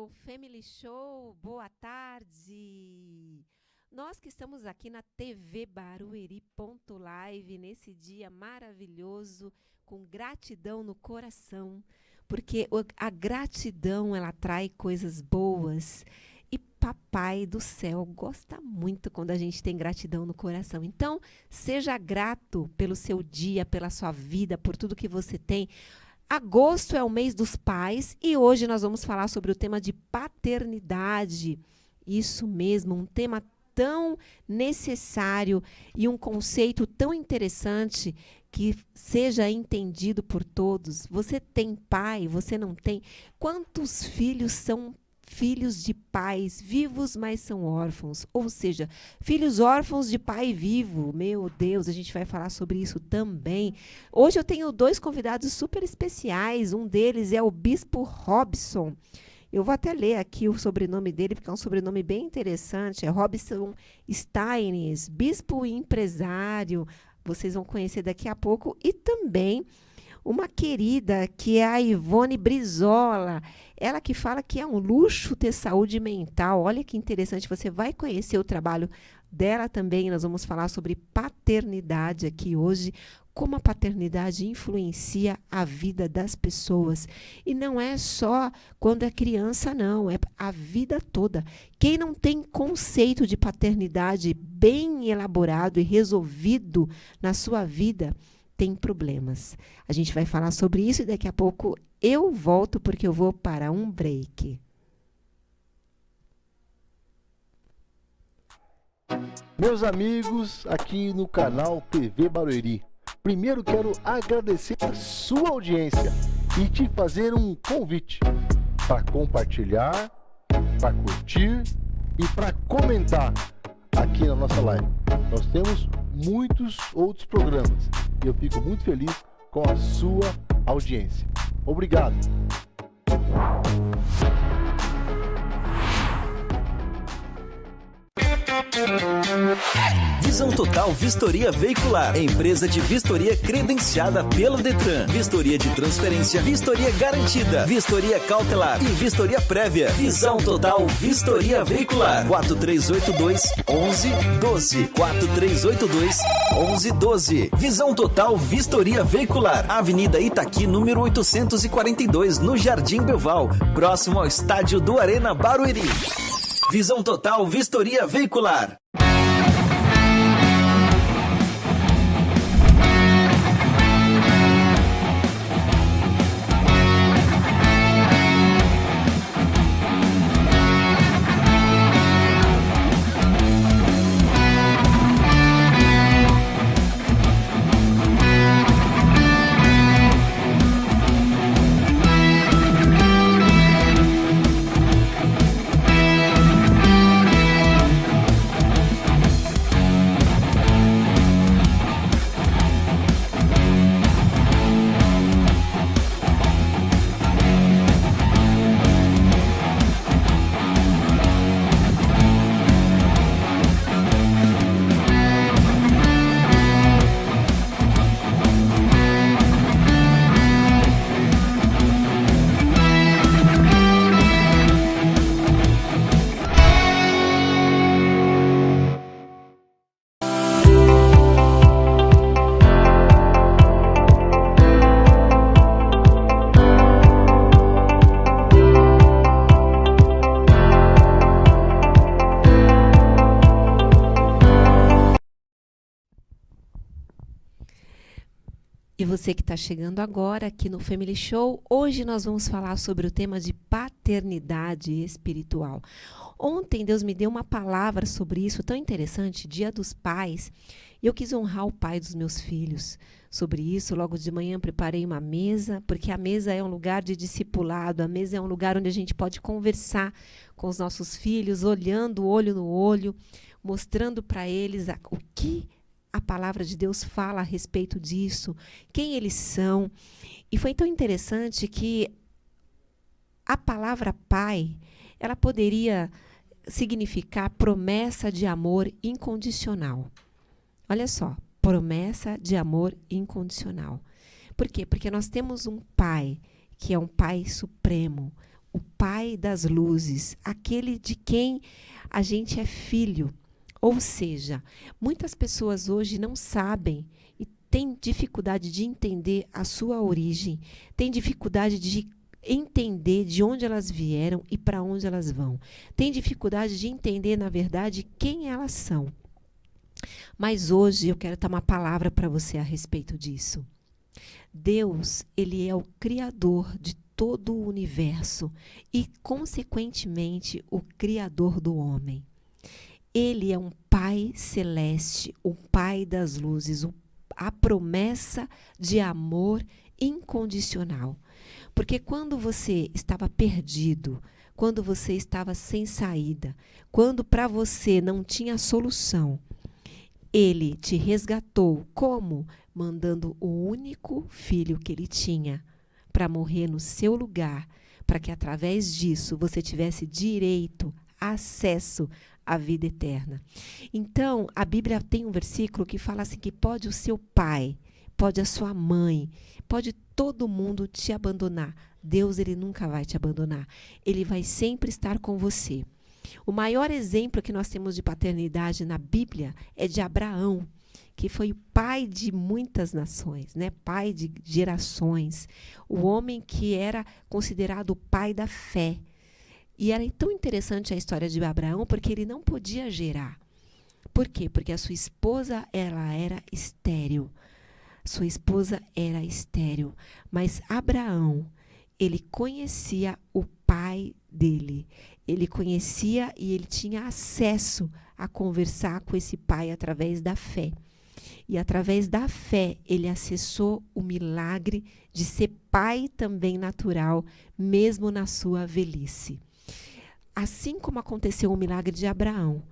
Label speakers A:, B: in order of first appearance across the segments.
A: meu Family Show, boa tarde! Nós que estamos aqui na TV Barueri.live, nesse dia maravilhoso, com gratidão no coração, porque a gratidão, ela atrai coisas boas, e Papai do Céu gosta muito quando a gente tem gratidão no coração. Então, seja grato pelo seu dia, pela sua vida, por tudo que você tem. Agosto é o mês dos pais e hoje nós vamos falar sobre o tema de paternidade. Isso mesmo, um tema tão necessário e um conceito tão interessante que seja entendido por todos. Você tem pai, você não tem? Quantos filhos são filhos de pais vivos, mas são órfãos? Ou seja, filhos órfãos de pai vivo. Meu Deus, a gente vai falar sobre isso também. Hoje eu tenho dois convidados super especiais. Um deles é o Bispo Robson. Eu vou até ler aqui o sobrenome dele, porque é um sobrenome bem interessante. É Robson Steines, bispo e empresário. Vocês vão conhecer daqui a pouco. E também uma querida, que é a Ivone Brizola. Ela que fala que é um luxo ter saúde mental. Olha que interessante, você vai conhecer o trabalho dela também. Nós vamos falar sobre paternidade aqui hoje, como a paternidade influencia a vida das pessoas. E não é só quando é criança, não, é a vida toda. Quem não tem conceito de paternidade bem elaborado e resolvido na sua vida, tem problemas. A gente vai falar sobre isso e daqui a pouco eu volto porque eu vou para um break.
B: Meus amigos, aqui no canal TV Barueri, primeiro quero agradecer a sua audiência e te fazer um convite para compartilhar, para curtir e para comentar aqui na nossa live. Nós temos muitos outros programas e eu fico muito feliz com a sua audiência. Obrigado!
C: Visão Total Vistoria Veicular, empresa de vistoria credenciada pelo Detran, vistoria de transferência, vistoria garantida, vistoria cautelar e vistoria prévia. Visão Total Vistoria Veicular, 4382-1112, 4382-1112. Visão Total Vistoria Veicular, Avenida Itaqui, número 842, no Jardim Belval, próximo ao estádio do Arena Barueri. Visão Total Vistoria Veicular.
A: E você que está chegando agora aqui no Family Show, hoje nós vamos falar sobre o tema de paternidade espiritual. Ontem Deus me deu uma palavra sobre isso tão interessante, Dia dos Pais, e eu quis honrar o pai dos meus filhos. Sobre isso, logo de manhã preparei uma mesa, porque a mesa é um lugar de discipulado, a mesa é um lugar onde a gente pode conversar com os nossos filhos, olhando olho no olho, mostrando para eles o que a palavra de Deus fala a respeito disso, quem eles são. E foi tão interessante que a palavra pai, ela poderia significar promessa de amor incondicional. Olha só, promessa de amor incondicional. Por quê? Porque nós temos um pai, que é um pai supremo, o Pai das luzes, aquele de quem a gente é filho. Ou seja, muitas pessoas hoje não sabem e têm dificuldade de entender a sua origem, têm dificuldade de entender de onde elas vieram e para onde elas vão. Têm dificuldade de entender, na verdade, quem elas são. Mas hoje eu quero dar uma palavra para você a respeito disso. Deus, ele é o criador de todo o universo e, consequentemente, o criador do homem. Ele é um Pai celeste, o Pai das luzes, a promessa de amor incondicional. Porque quando você estava perdido, quando você estava sem saída, quando para você não tinha solução, Ele te resgatou. Como? Mandando o único filho que ele tinha para morrer no seu lugar, para que através disso você tivesse direito, acesso à vida eterna. Então, a Bíblia tem um versículo que fala assim que pode o seu pai, pode a sua mãe, pode todo mundo te abandonar. Deus, ele nunca vai te abandonar. Ele vai sempre estar com você. O maior exemplo que nós temos de paternidade na Bíblia é de Abraão, que foi o pai de muitas nações, né? Pai de gerações. O homem que era considerado o pai da fé. E era tão interessante a história de Abraão porque ele não podia gerar. Por quê? Porque a sua esposa, ela era estéril. Sua esposa era estéril. Mas Abraão, ele conhecia o pai dele. Ele conhecia e ele tinha acesso a conversar com esse pai através da fé. E através da fé, ele acessou o milagre de ser pai também natural, mesmo na sua velhice. Assim como aconteceu o milagre de Abraão,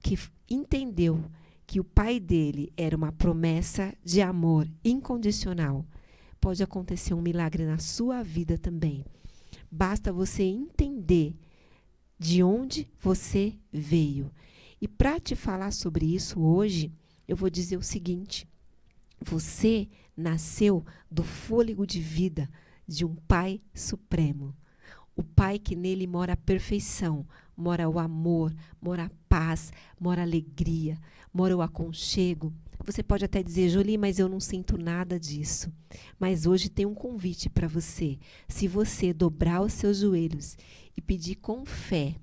A: que entendeu que o pai dele era uma promessa de amor incondicional, pode acontecer um milagre na sua vida também. Basta você entender de onde você veio. E para te falar sobre isso hoje, eu vou dizer o seguinte: você nasceu do fôlego de vida de um Pai supremo. O Pai que nele mora a perfeição, mora o amor, mora a paz, mora a alegria, mora o aconchego. Você pode até dizer, Jolie, mas eu não sinto nada disso. Mas hoje tem um convite para você. Se você dobrar os seus joelhos e pedir com fé,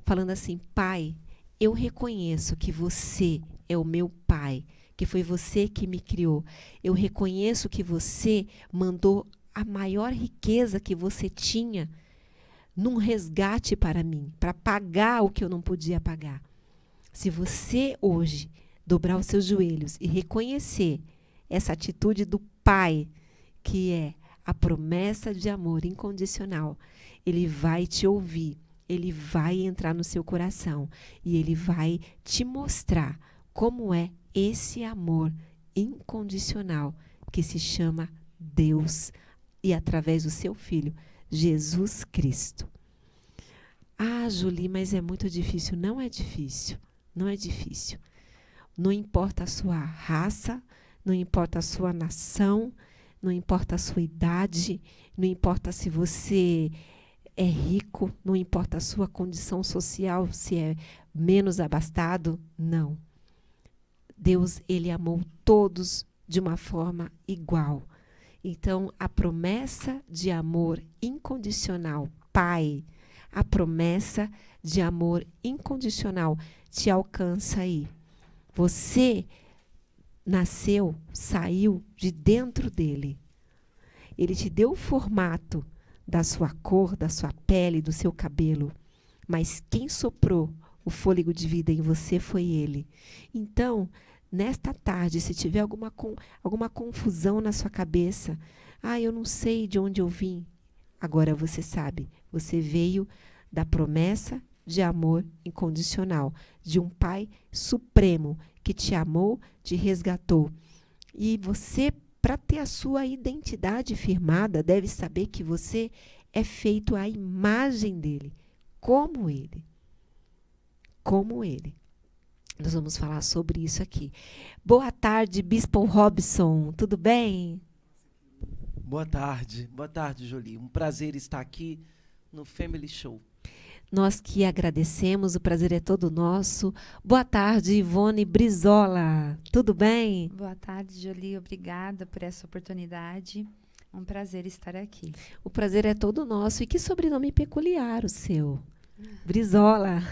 A: falando assim, Pai, eu reconheço que você é o meu Pai, que foi você que me criou. Eu reconheço que você mandou a maior riqueza que você tinha num resgate para mim, para pagar o que eu não podia pagar. Se você hoje dobrar os seus joelhos e reconhecer essa atitude do Pai, que é a promessa de amor incondicional, Ele vai te ouvir, Ele vai entrar no seu coração e Ele vai te mostrar como é esse amor incondicional que se chama Deus e através do seu Filho, Jesus Cristo. Ah, Jolie, mas é muito difícil. Não é difícil, não é difícil. Não importa a sua raça, não importa a sua nação, não importa a sua idade, não importa se você é rico, não importa a sua condição social, se é menos abastado, não. Deus, ele amou todos de uma forma igual. Então, a promessa de amor incondicional, Pai, a promessa de amor incondicional te alcança aí. Você nasceu, saiu de dentro dele. Ele te deu o formato da sua cor, da sua pele, do seu cabelo. Mas quem soprou o fôlego de vida em você foi ele. Então, nesta tarde, se tiver alguma confusão na sua cabeça, eu não sei de onde eu vim. Agora você sabe, você veio da promessa de amor incondicional, de um Pai supremo que te amou, te resgatou. E você, para ter a sua identidade firmada, deve saber que você é feito à imagem dele, como ele. Como ele. Nós vamos falar sobre isso aqui. Boa tarde, Bispo Robson, tudo bem?
D: Boa tarde, Jolie. Um prazer estar aqui no Family Show.
A: Nós que agradecemos, o prazer é todo nosso. Boa tarde, Ivone Brizola. Tudo bem?
E: Boa tarde, Jolie. Obrigada por essa oportunidade. Um prazer estar aqui.
A: O prazer é todo nosso. E que sobrenome peculiar o seu? Brizola.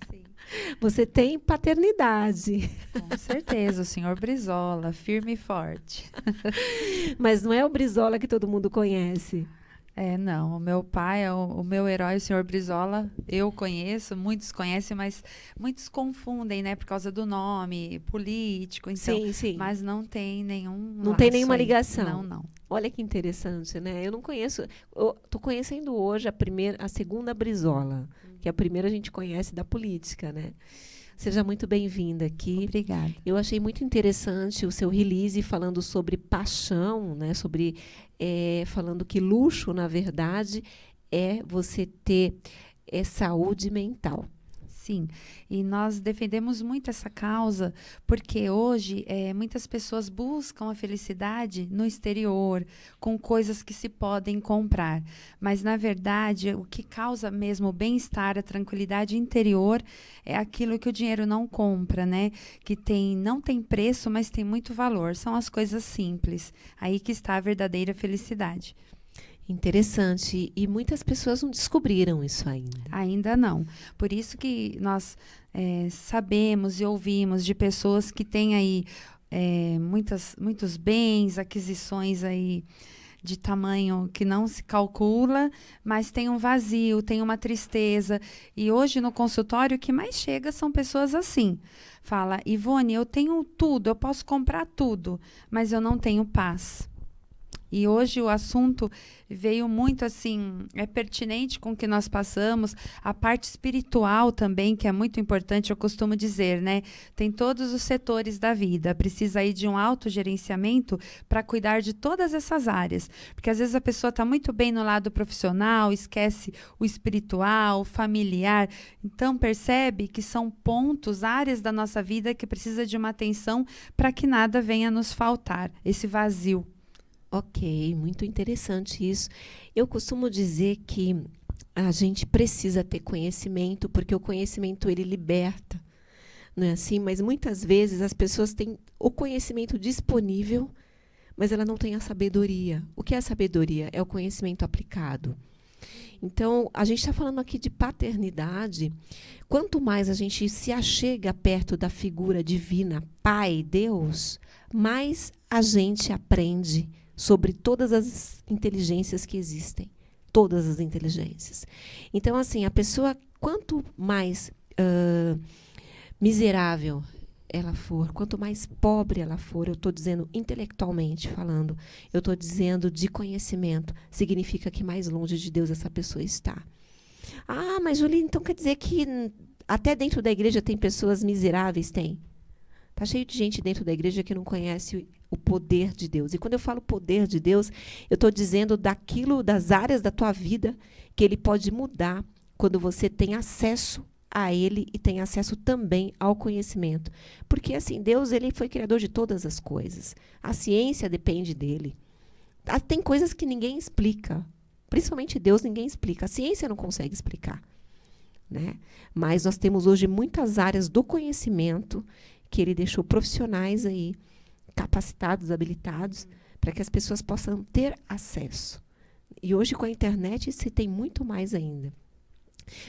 E: Sim.
A: Você tem paternidade.
E: Com certeza, o senhor Brizola, firme e forte.
A: Mas não é o Brizola que todo mundo conhece.
E: Não, o meu pai é o meu herói, o senhor Brizola. Eu conheço, muitos conhecem, mas muitos confundem, né? Por causa do nome político, então.
A: Sim, sim.
E: Mas não tem nenhum
A: Não tem
E: laço
A: nenhuma
E: aí.
A: ligação.
E: Não.
A: Olha que interessante, né? Eu não conheço. Estou conhecendo hoje a segunda Brizola, que a primeira a gente conhece da política, né? Seja muito bem-vinda aqui.
E: Obrigada.
A: Eu achei muito interessante o seu release falando sobre paixão, né? Falando que luxo, na verdade, é você ter saúde mental.
E: Sim, e nós defendemos muito essa causa, porque hoje muitas pessoas buscam a felicidade no exterior, com coisas que se podem comprar. Mas, na verdade, o que causa mesmo o bem-estar, a tranquilidade interior, é aquilo que o dinheiro não compra, né? Que não tem preço, mas tem muito valor. São as coisas simples. Aí que está a verdadeira felicidade.
A: Interessante. E muitas pessoas não descobriram isso ainda.
E: Ainda não. Por isso que nós sabemos e ouvimos de pessoas que têm aí muitos bens, aquisições aí de tamanho que não se calcula, mas tem um vazio, tem uma tristeza. E hoje no consultório o que mais chega são pessoas assim. Fala, Ivone, eu tenho tudo, eu posso comprar tudo, mas eu não tenho paz. E hoje o assunto veio muito assim, pertinente com o que nós passamos, a parte espiritual também, que é muito importante, eu costumo dizer, né? Tem todos os setores da vida, precisa aí de um autogerenciamento para cuidar de todas essas áreas, porque às vezes a pessoa está muito bem no lado profissional, esquece o espiritual, o familiar, então percebe que são pontos, áreas da nossa vida que precisa de uma atenção para que nada venha nos faltar, esse vazio.
A: Ok, muito interessante isso. Eu costumo dizer que a gente precisa ter conhecimento, porque o conhecimento ele liberta, não é assim? Mas muitas vezes as pessoas têm o conhecimento disponível, mas ela não tem a sabedoria. O que é a sabedoria? É o conhecimento aplicado. Então, a gente está falando aqui de paternidade. Quanto mais a gente se achega perto da figura divina, Pai, Deus, mais a gente aprende sobre todas as inteligências que existem. Todas as inteligências. Então, assim, a pessoa, quanto mais miserável ela for, quanto mais pobre ela for, eu estou dizendo intelectualmente falando, eu estou dizendo de conhecimento, significa que mais longe de Deus essa pessoa está. Ah, mas Julie, então quer dizer que até dentro da igreja tem pessoas miseráveis? Tem. Está cheio de gente dentro da igreja que não conhece o poder de Deus. E quando eu falo poder de Deus, eu estou dizendo das áreas da tua vida que Ele pode mudar quando você tem acesso a Ele e tem acesso também ao conhecimento. Porque, assim, Deus ele foi criador de todas as coisas. A ciência depende dEle. Tem coisas que ninguém explica. Principalmente Deus, ninguém explica. A ciência não consegue explicar, né? Mas nós temos hoje muitas áreas do conhecimento que Ele deixou profissionais aí, capacitados, habilitados, para que as pessoas possam ter acesso. E hoje, com a internet, se tem muito mais ainda.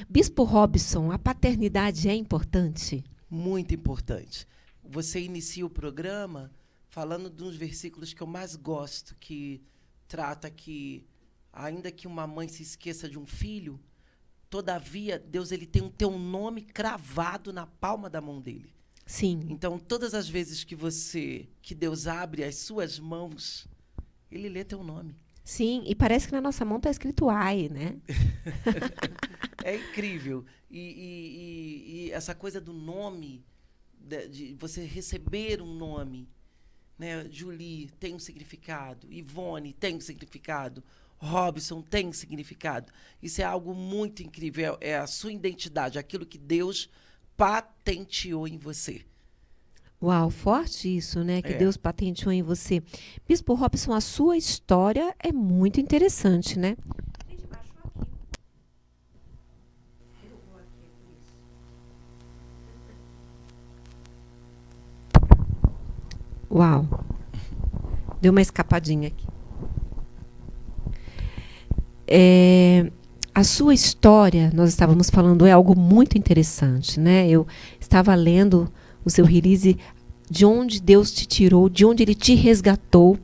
A: Bispo Robson, a paternidade é importante?
D: Muito importante. Você inicia o programa falando de uns versículos que eu mais gosto, que trata que, ainda que uma mãe se esqueça de um filho, todavia, Deus ele tem o teu nome cravado na palma da mão dele.
A: Sim.
D: Então, todas as vezes que Deus abre as suas mãos, Ele lê teu nome.
A: Sim, e parece que na nossa mão está escrito AI, né?
D: É incrível. E essa coisa do nome, de você receber um nome, né? Julie tem um significado, Ivone tem um significado, Robson tem um significado. Isso é algo muito incrível, é a sua identidade, aquilo que Deus patenteou em você.
A: Uau, forte isso, né? Que
D: É.
A: Deus patenteou em você. Bispo Robson, a sua história é muito interessante, né? Uau. Deu uma escapadinha aqui. A sua história, nós estávamos falando, é algo muito interessante, né? Eu estava lendo o seu release, de onde Deus te tirou, de onde Ele te resgatou,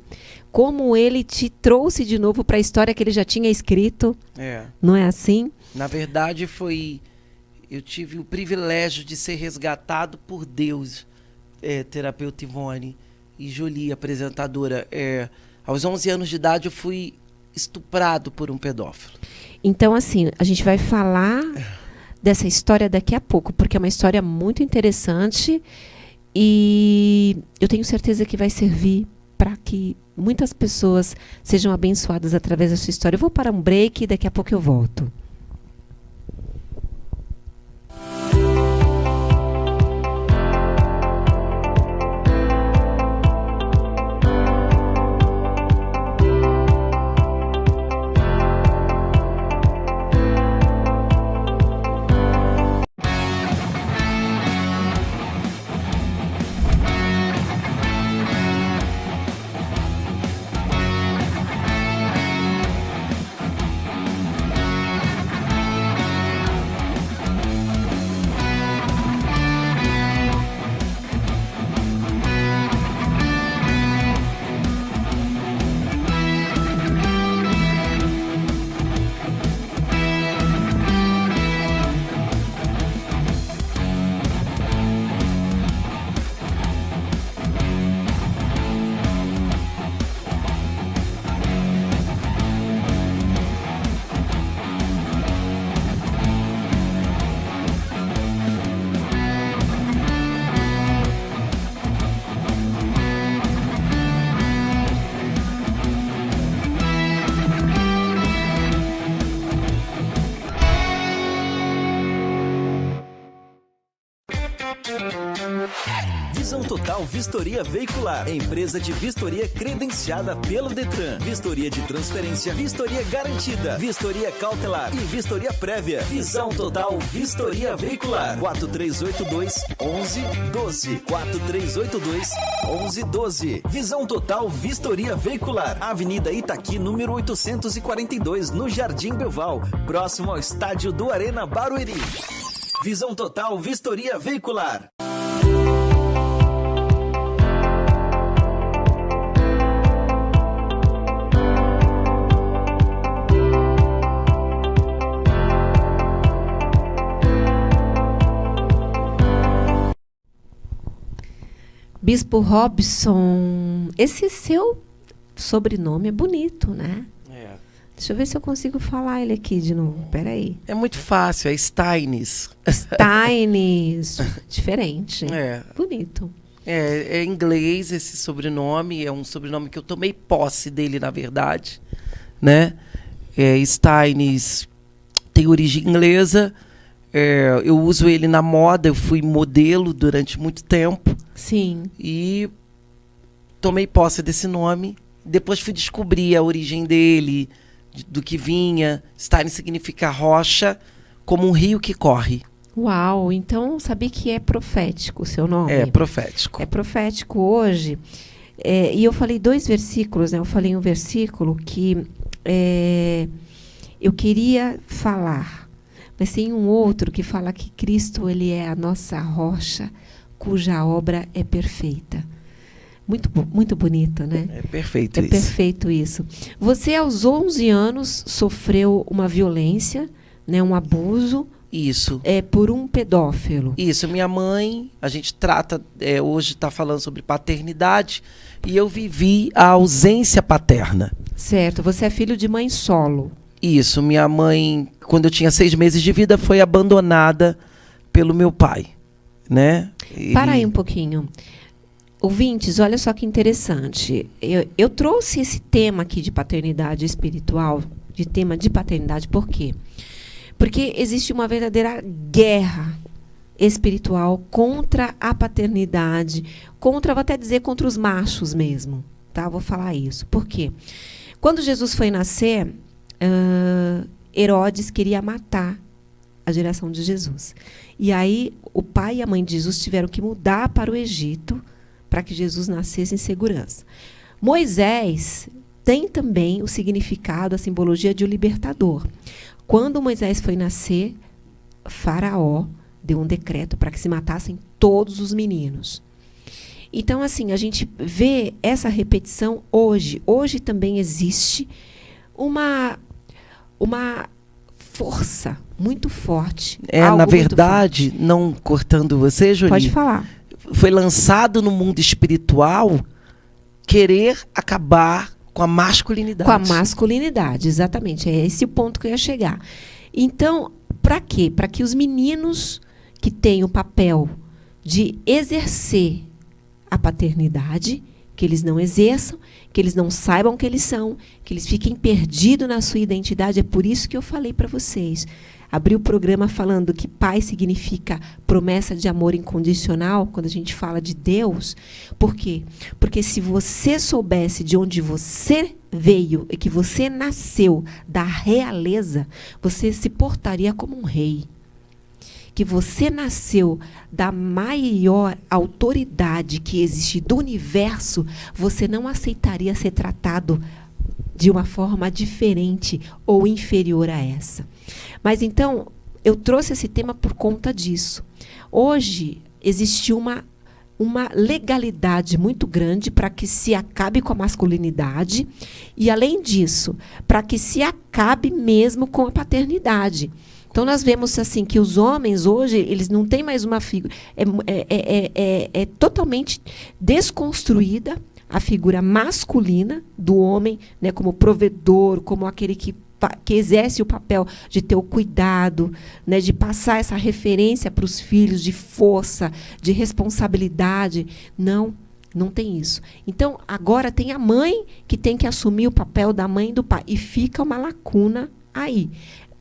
A: como Ele te trouxe de novo para a história que Ele já tinha escrito. Não é assim?
D: Na verdade, eu tive o privilégio de ser resgatado por Deus, terapeuta Ivone e Julie, apresentadora. Aos 11 anos de idade, eu fui estuprado por um pedófilo.
A: Então, assim, a gente vai falar dessa história daqui a pouco, porque é uma história muito interessante e eu tenho certeza que vai servir para que muitas pessoas sejam abençoadas através da sua história. Eu vou para um break e daqui a pouco eu volto.
C: Visão Total Vistoria Veicular, empresa de vistoria credenciada pelo Detran. Vistoria de transferência, vistoria garantida, vistoria cautelar e vistoria prévia. Visão Total Vistoria Veicular. 4382-1112. 4382-1112. Visão Total Vistoria Veicular. Avenida Itaqui, número 842, no Jardim Belval, próximo ao estádio do Arena Barueri. Visão Total Vistoria Veicular.
A: Bispo Robson, esse seu sobrenome é bonito, né? Deixa eu ver se eu consigo falar ele aqui de novo. Peraí.
D: É muito fácil, é Steines.
A: Steines. Diferente. Bonito.
D: É inglês esse sobrenome, é um sobrenome que eu tomei posse dele, na verdade, né? Steines tem origem inglesa, eu uso ele na moda, eu fui modelo durante muito tempo.
A: Sim.
D: E tomei posse desse nome, depois fui descobrir a origem dele, do que vinha. Stein significa rocha, como um rio que corre.
A: Uau, então sabia que é profético o seu nome?
D: É profético.
A: É profético hoje. E eu falei 2 versículos, né? Eu falei um versículo que eu queria falar, mas tem um outro que fala que Cristo ele é a nossa rocha, cuja obra é perfeita. Muito, muito bonito, né?
D: É perfeito isso.
A: É perfeito isso. Você, aos 11 anos, sofreu uma violência, né, um abuso.
D: Isso.
A: Por um pedófilo.
D: Isso. Minha mãe, a gente trata, hoje está falando sobre paternidade, e eu vivi a ausência paterna.
A: Certo. Você é filho de mãe solo.
D: Isso. Minha mãe, quando eu tinha 6 meses de vida, foi abandonada pelo meu pai, né?
A: Para aí um pouquinho. Ouvintes, olha só que interessante. Eu trouxe esse tema aqui de paternidade espiritual, de tema de paternidade, por quê? Porque existe uma verdadeira guerra espiritual contra a paternidade, vou até dizer, contra os machos mesmo. Tá? Vou falar isso. Por quê? Quando Jesus foi nascer, Herodes queria matar a geração de Jesus. E aí, o pai e a mãe de Jesus tiveram que mudar para o Egito, para que Jesus nascesse em segurança. Moisés tem também o significado, a simbologia de um libertador. Quando Moisés foi nascer, Faraó deu um decreto para que se matassem todos os meninos. Então, assim, a gente vê essa repetição hoje. Hoje também existe uma força muito forte.
D: Na verdade, não cortando você, Jolie.
A: Pode falar.
D: Foi lançado no mundo espiritual querer acabar com a masculinidade.
A: Com a masculinidade, exatamente. É esse o ponto que eu ia chegar. Então, para quê? Para que os meninos que têm o papel de exercer a paternidade, que eles não exerçam, que eles não saibam que eles são, que eles fiquem perdidos na sua identidade. É por isso que eu falei para vocês. Abri o programa falando que pai significa promessa de amor incondicional, quando a gente fala de Deus. Por quê? Porque se você soubesse de onde você veio e que você nasceu da realeza, você se portaria como um rei. Que você nasceu da maior autoridade que existe do universo, você não aceitaria ser tratado de uma forma diferente ou inferior a essa. Mas então, eu trouxe esse tema por conta disso. Hoje, existe uma legalidade muito grande para que se acabe com a masculinidade e, além disso, para que se acabe mesmo com a paternidade. Então, nós vemos assim que os homens hoje, eles não têm mais uma figura... É totalmente desconstruída a figura masculina do homem, né, como provedor, como aquele que exerce o papel de ter o cuidado, né, de passar essa referência para os filhos de força, de responsabilidade. Não tem isso. Então, agora tem a mãe que tem que assumir o papel da mãe e do pai. E fica uma lacuna aí.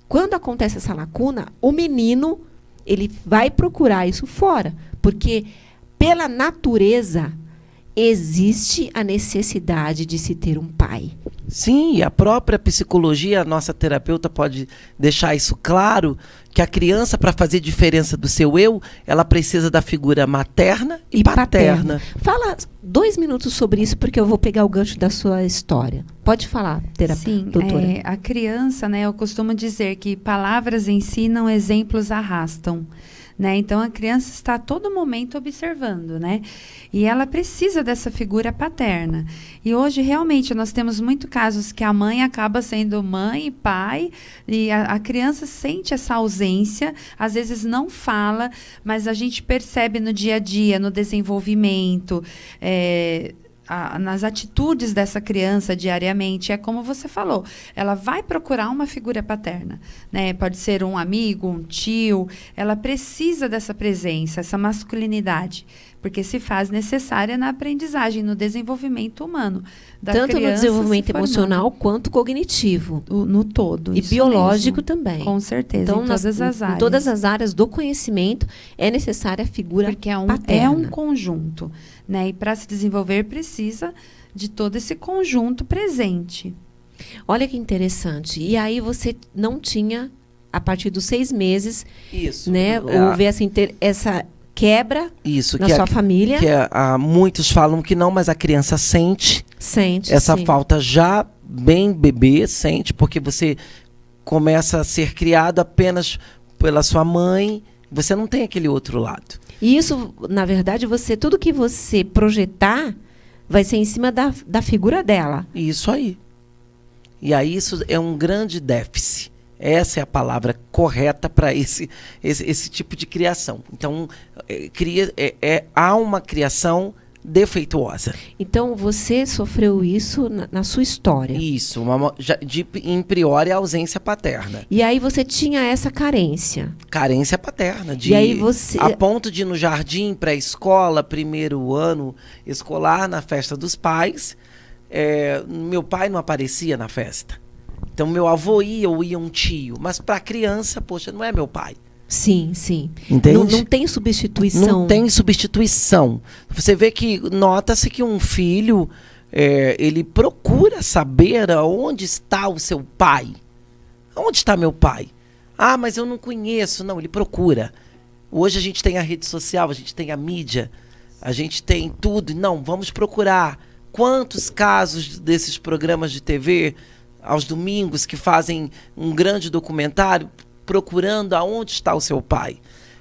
A: Quando acontece essa lacuna, o menino ele vai procurar isso fora, porque pela natureza existe a necessidade de se ter um pai.
D: Sim, a própria psicologia, a nossa terapeuta pode deixar isso claro, que a criança, para fazer diferença do seu eu, ela precisa da figura materna e paterna.
A: Fala 2 minutos sobre isso, porque eu vou pegar o gancho da sua história. Pode falar, doutora.
E: Sim, a criança, né, eu costumo dizer que palavras ensinam, exemplos arrastam. Né? Então, a criança está a todo momento observando, né? E ela precisa dessa figura paterna. E hoje, realmente, nós temos muitos casos que a mãe acaba sendo mãe e pai, e a criança sente essa ausência, às vezes não fala, mas a gente percebe no dia a dia, no desenvolvimento, nas atitudes dessa criança diariamente. É como você falou, ela vai procurar uma figura paterna, né? Pode ser um amigo, um tio, ela precisa dessa presença, essa masculinidade, porque se faz necessária na aprendizagem, no desenvolvimento humano da
A: tanto
E: criança,
A: no desenvolvimento emocional quanto cognitivo.
E: No todo.
A: E biológico
E: mesmo.
A: também.
E: Com certeza,
A: então,
E: em todas as áreas.
A: Em todas as áreas do conhecimento é necessária a figura
E: porque
A: paterna.
E: É um conjunto, né? E para se desenvolver precisa de todo esse conjunto presente.
A: Olha que interessante. E aí você não tinha, a partir dos 6 meses,
D: isso,
A: né? Houve essa quebra
D: isso,
A: na sua família.
D: Que muitos falam que não, mas a criança sente essa
A: sim.
D: falta já bem bebê, sente, porque você começa a ser criado apenas pela sua mãe, você não tem aquele outro lado.
A: E isso, na verdade, tudo que você projetar vai ser em cima da figura dela.
D: Isso aí. E aí isso é um grande déficit. Essa é a palavra correta para esse tipo de criação. Então, há uma criação defeituosa.
A: Então, você sofreu isso na sua história.
D: Isso, in priori a ausência paterna.
A: E aí você tinha essa carência.
D: Carência paterna.
A: E aí você...
D: A ponto de ir no jardim, pré-escola, primeiro ano escolar, na festa dos pais, meu pai não aparecia na festa. Então, meu avô ia ou ia um tio. Mas para a criança, poxa, não é meu pai.
A: Sim, sim.
D: Entende?
A: Não tem substituição.
D: Não tem substituição. Você vê que nota-se que um filho, ele procura saber aonde está o seu pai. Onde está meu pai? Ah, mas eu não conheço. Não, ele procura. Hoje a gente tem a rede social, a gente tem a mídia. a gente tem tudo. Não, vamos procurar. Quantos casos desses programas de TV, aos domingos, que fazem um grande documentário, procurando aonde está o seu pai?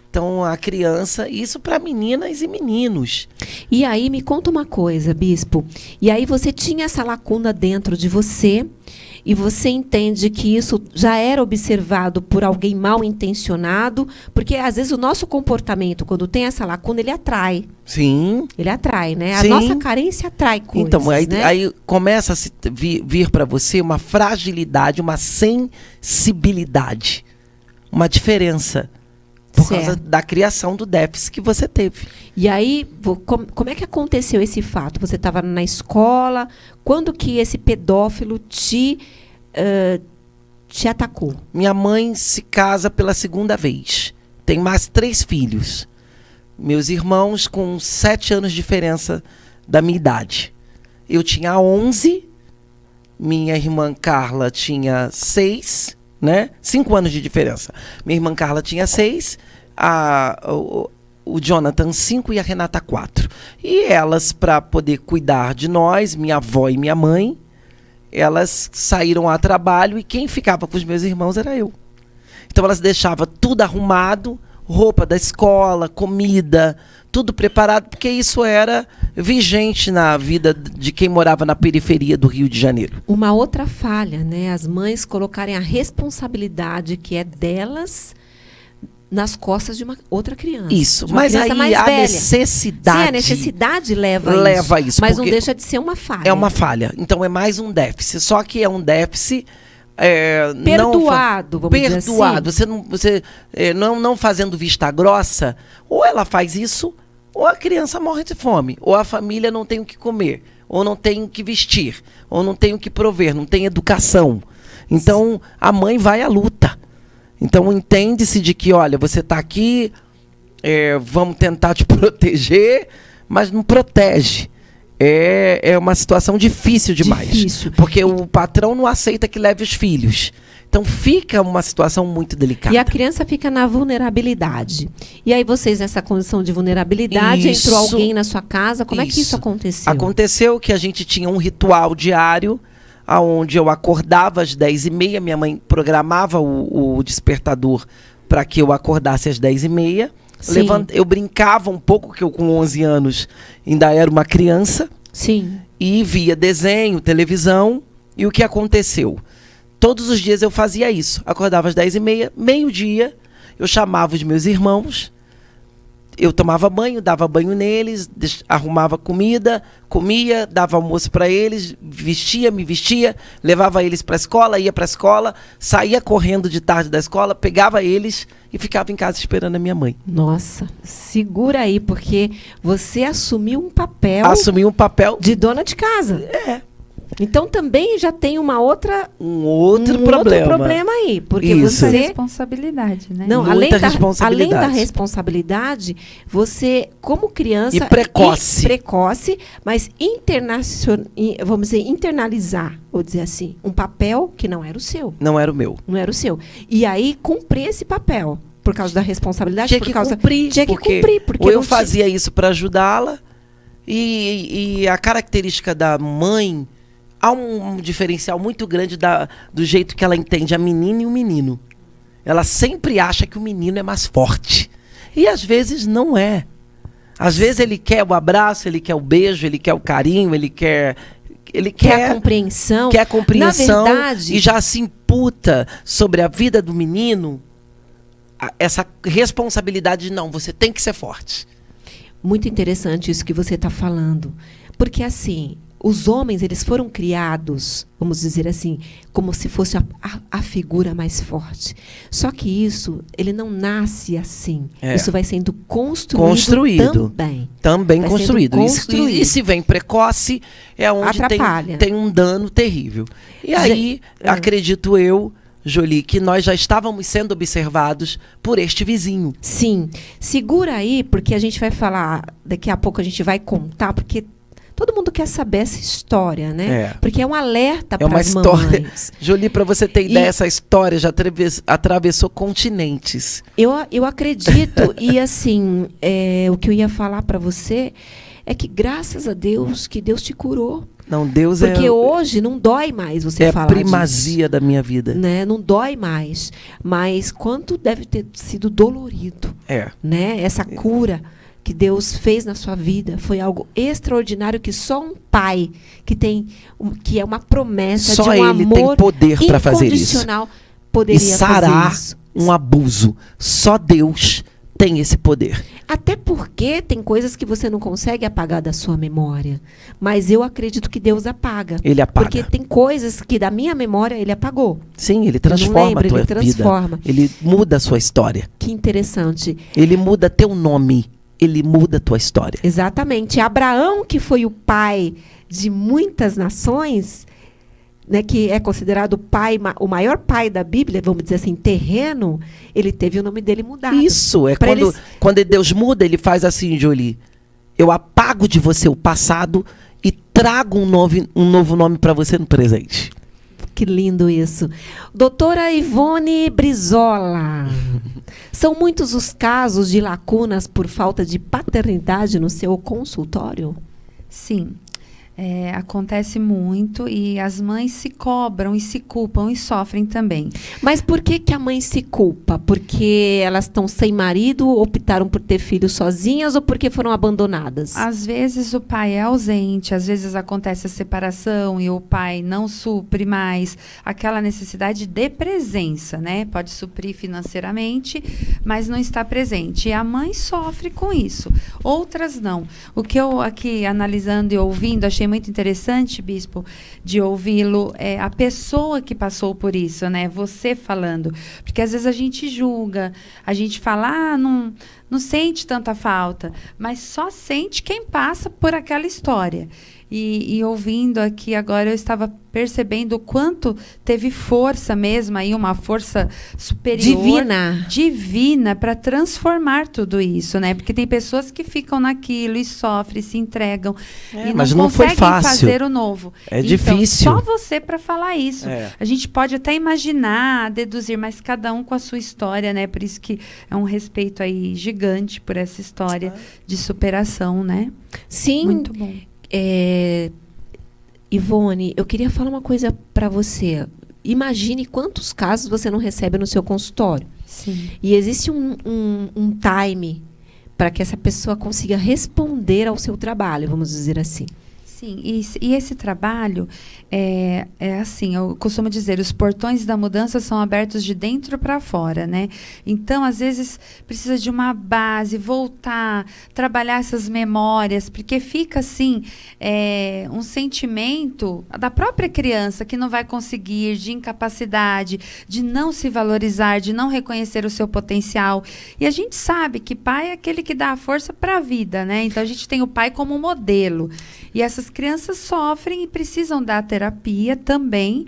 D: Então, a criança, isso para meninas e meninos.
A: E aí, me conta uma coisa, Bispo. E aí você tinha essa lacuna dentro de você, e você entende que isso já era observado por alguém mal intencionado, porque às vezes o nosso comportamento, quando tem essa lacuna, ele atrai.
D: Sim.
A: Ele atrai, né?
D: Sim.
A: A nossa carência atrai coisas,
D: Então, aí,
A: né?
D: aí começa a vir para você uma fragilidade, uma sensibilidade, uma diferença. Por causa
A: Certo.
D: da criação do déficit que você teve.
A: E aí, como é que aconteceu esse fato? Você estava na escola, quando que esse pedófilo te atacou?
D: Minha mãe se casa pela segunda vez. Tem mais 3 filhos. Meus irmãos com 7 anos de diferença da minha idade. Eu tinha 11, minha irmã Carla tinha 6, né? 5 anos de diferença. Minha irmã Carla tinha 6, o Jonathan 5 e a Renata 4. E elas, para poder cuidar de nós, minha avó e minha mãe, elas saíram a trabalho e quem ficava com os meus irmãos era eu. Então elas deixavam tudo arrumado, roupa da escola, comida, tudo preparado, porque isso era vigente na vida de quem morava na periferia do Rio de Janeiro.
A: Uma outra falha, né? As mães colocarem a responsabilidade que é delas nas costas de uma outra criança.
D: Isso,
A: de uma
D: mas
A: criança
D: aí
A: mais
D: a
A: velha.
D: necessidade...
A: Sim, a necessidade leva
D: a isso.
A: Mas não
D: porque
A: deixa de ser uma falha.
D: é uma falha. Então é mais um déficit. Só que é um déficit...
A: Perdoado, vamos dizer assim.
D: Perdoado. Você não fazendo vista grossa, ou ela faz isso, ou a criança morre de fome, ou a família não tem o que comer, ou não tem o que vestir, ou não tem o que prover, não tem educação. Então a mãe vai à luta. Então entende-se de que, olha, você está aqui, vamos tentar te proteger, mas não protege. É uma situação difícil demais.
A: Difícil.
D: Porque o patrão não aceita que leve os filhos. Então fica uma situação muito delicada.
A: E a criança fica na vulnerabilidade. E aí vocês, nessa condição de vulnerabilidade,
D: Isso.
A: entrou alguém na sua casa. Como é que isso
D: Isso.
A: aconteceu?
D: Aconteceu que a gente tinha um ritual diário, onde eu acordava às 10h30, minha mãe programava o despertador para que eu acordasse às 10h30.
A: Sim.
D: Eu brincava um pouco, que eu com 11 anos ainda era uma criança,
A: Sim.
D: e via desenho, televisão. E o que aconteceu? Todos os dias eu fazia isso. Acordava às 10h30, meio-dia, eu chamava os meus irmãos, eu tomava banho, dava banho neles, arrumava comida, comia, dava almoço para eles, me vestia, levava eles para a escola, ia para a escola, saía correndo de tarde da escola, pegava eles e ficava em casa esperando a minha mãe.
A: Nossa, segura aí, porque você assumiu um papel
D: Assumi um papel
A: de dona de casa. Então também já tem um outro problema aí, porque
D: Isso.
E: Essa
A: você
E: responsabilidade, né?
A: não,
D: Muita
A: além da
D: responsabilidade.
A: responsabilidade, você como criança
D: E precoce,
A: mas vamos dizer internalizar, vou dizer assim, um papel que não era o seu,
D: não era o meu.
A: não era o seu. E aí cumprir esse papel por causa da responsabilidade,
D: Tinha
A: por
D: que
A: causa
D: cumprir,
A: tinha que
D: porque
A: cumprir, porque
D: ou eu
A: não tinha-
D: fazia isso para ajudá-la, e a característica da mãe, há um diferencial muito grande do jeito que ela entende a menina e o menino. Ela sempre acha que o menino é mais forte. E às vezes não é. Às vezes ele quer o abraço, ele quer o beijo, ele quer o carinho, ele quer
A: quer a compreensão.
D: quer a compreensão.
A: Na verdade,
D: E já se imputa sobre a vida do menino essa responsabilidade de não, você tem que ser forte.
A: muito interessante isso que você está falando. Porque, assim, os homens, eles foram criados, vamos dizer assim, como se fosse a figura mais forte. Só que isso, ele não nasce assim. Isso vai sendo construído também.
D: Também
A: Vai sendo
D: construído.
A: construído.
D: E se vem precoce, é onde
A: Atrapalha.
D: tem um dano terrível. E aí, acredito eu, Jolie, que nós já estávamos sendo observados por este vizinho.
A: Sim. Segura aí, porque a gente vai falar, daqui a pouco a gente vai contar, porque Todo mundo quer saber essa história, né? Porque é um alerta para
D: uma
A: as
D: história.
A: mamães.
D: Jolie, para você ter ideia, essa história já atravessou continentes.
A: Eu acredito, e assim, o que eu ia falar para você é que graças a Deus, que Deus te curou.
D: Não, Deus
A: Porque hoje não dói mais você falar disso.
D: É a primazia da minha vida.
A: Né? Não dói mais. Mas quanto deve ter sido dolorido. Né? Essa cura que Deus fez na sua vida foi algo extraordinário que só um pai que é uma promessa
D: só
A: de um
D: ele
A: amor
D: tem poder para fazer isso.
A: incondicional poderia
D: e sarar
A: fazer isso.
D: Um abuso. Só Deus tem esse poder.
A: Até porque tem coisas que você não consegue apagar da sua memória. Mas eu acredito que Deus apaga.
D: Ele apaga.
A: Porque tem coisas que da minha memória ele apagou.
D: Sim, ele transforma a tua
A: ele transforma.
D: vida. Ele muda a sua história.
A: Que interessante.
D: Ele muda teu nome. Ele muda a tua história.
A: Exatamente. Abraão, que foi o pai de muitas nações, né, que é considerado o maior pai da Bíblia, vamos dizer assim, terreno, ele teve o nome dele mudado.
D: Isso, quando Deus muda, ele faz assim, Jolie, eu apago de você o passado e trago um novo nome para você no presente.
A: Que lindo isso. Doutora Ivone Brizola, são muitos os casos de lacunas por falta de paternidade no seu consultório?
E: Sim. Acontece muito e as mães se cobram e se culpam e sofrem também.
A: Mas por que a mãe se culpa? Porque elas estão sem marido, optaram por ter filhos sozinhas ou porque foram abandonadas?
E: Às vezes o pai é ausente, às vezes acontece a separação e o pai não supre mais aquela necessidade de presença, né? Pode suprir financeiramente, mas não está presente. E a mãe sofre com isso. Outras não. O que eu aqui analisando e ouvindo, achei muito interessante, Bispo, de ouvi-lo, a pessoa que passou por isso, né? Você falando. Porque às vezes a gente julga, a gente fala, não sente tanta falta, mas só sente quem passa por aquela história. E ouvindo aqui agora, eu estava percebendo o quanto teve força mesmo, aí uma força superior. Divina para transformar tudo isso, né? Porque tem pessoas que ficam naquilo e sofrem, se entregam e
D: mas
E: não
D: foi
E: conseguem
D: fácil.
E: fazer o novo.
D: É
E: então,
D: difícil.
E: Só você para falar isso. A gente pode até imaginar, deduzir, mas cada um com a sua história, né? Por isso que é um respeito aí gigante por essa história de superação, né?
A: Sim.
E: Muito bom.
A: Ivone, eu queria falar uma coisa para você. Imagine quantos casos você não recebe no seu consultório.
E: Sim.
A: E existe um time para que essa pessoa consiga responder ao seu trabalho, vamos dizer assim.
E: Sim, e esse trabalho é assim, eu costumo dizer, os portões da mudança são abertos de dentro para fora, né? Então, às vezes, precisa de uma base, voltar, trabalhar essas memórias, porque fica, assim, um sentimento da própria criança que não vai conseguir, de incapacidade, de não se valorizar, de não reconhecer o seu potencial. E a gente sabe que pai é aquele que dá a força para a vida, né? Então, a gente tem o pai como modelo. E essas crianças sofrem e precisam da terapia também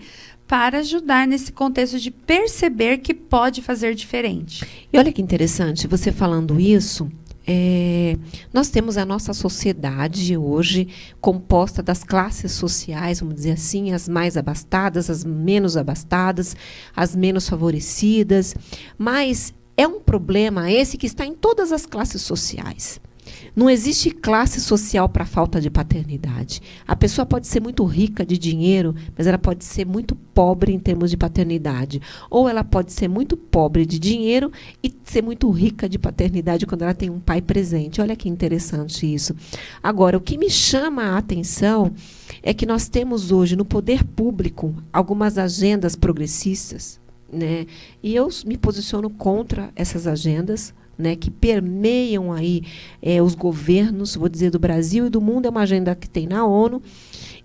E: para ajudar nesse contexto de perceber que pode fazer diferente.
A: E olha que interessante, você falando isso, nós temos a nossa sociedade hoje composta das classes sociais, vamos dizer assim, as mais abastadas, as menos abastadas, as menos favorecidas, mas é um problema esse que está em todas as classes sociais. Não existe classe social para falta de paternidade. A pessoa pode ser muito rica de dinheiro, mas ela pode ser muito pobre em termos de paternidade. Ou ela pode ser muito pobre de dinheiro e ser muito rica de paternidade quando ela tem um pai presente. Olha que interessante isso. Agora, o que me chama a atenção é que nós temos hoje no poder público algumas agendas progressistas, né? E eu me posiciono contra essas agendas, né, que permeiam aí os governos, vou dizer, do Brasil e do mundo. É uma agenda que tem na ONU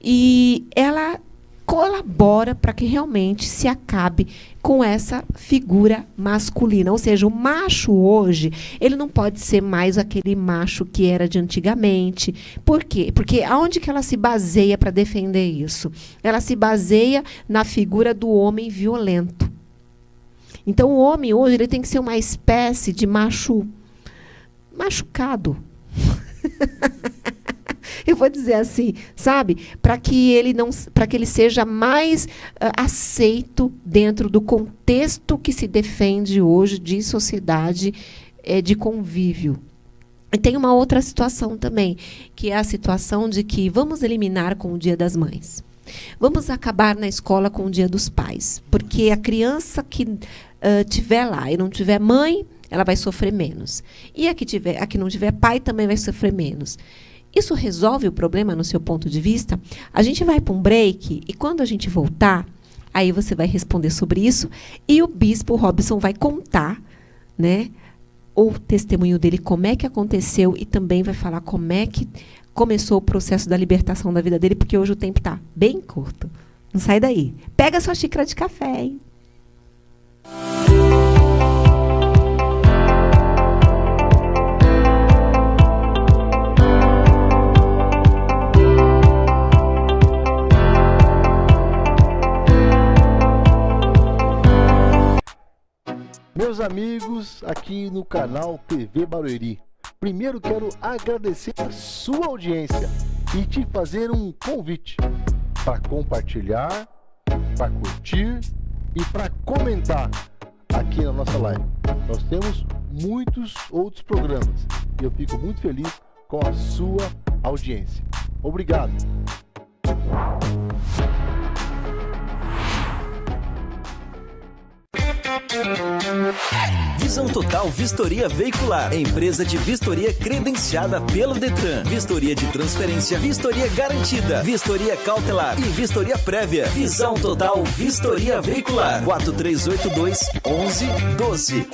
A: e ela colabora para que realmente se acabe com essa figura masculina. Ou seja, o macho hoje, ele não pode ser mais aquele macho que era de antigamente. Por quê? Porque aonde que ela se baseia para defender isso? Ela se baseia na figura do homem violento. Então, o homem hoje ele tem que ser uma espécie de macho machucado. Eu vou dizer assim, sabe? Para que ele seja mais aceito dentro do contexto que se defende hoje de sociedade, de convívio. E tem uma outra situação também, que é a situação de que vamos eliminar com o Dia das Mães. Vamos acabar na escola com o Dia dos Pais, porque a criança que tiver lá e não tiver mãe, ela vai sofrer menos. E a que não tiver pai também vai sofrer menos. Isso resolve o problema no seu ponto de vista? A gente vai para um break e quando a gente voltar, aí você vai responder sobre isso e o Bispo Robson vai contar, né, o testemunho dele, como é que aconteceu e também vai falar como é que começou o processo da libertação da vida dele, porque hoje o tempo está bem curto. Não sai daí. Pega a sua xícara de café, hein?
B: Meus amigos, aqui no canal TV Barueri, primeiro quero agradecer a sua audiência e te fazer um convite para compartilhar, para curtir e para comentar aqui na nossa live. Nós temos muitos outros programas e eu fico muito feliz com a sua audiência. Obrigado!
C: Visão Total Vistoria Veicular, empresa de vistoria credenciada pelo Detran. Vistoria de transferência, vistoria garantida, vistoria cautelar e vistoria prévia. Visão Total Vistoria Veicular. 4382-1112.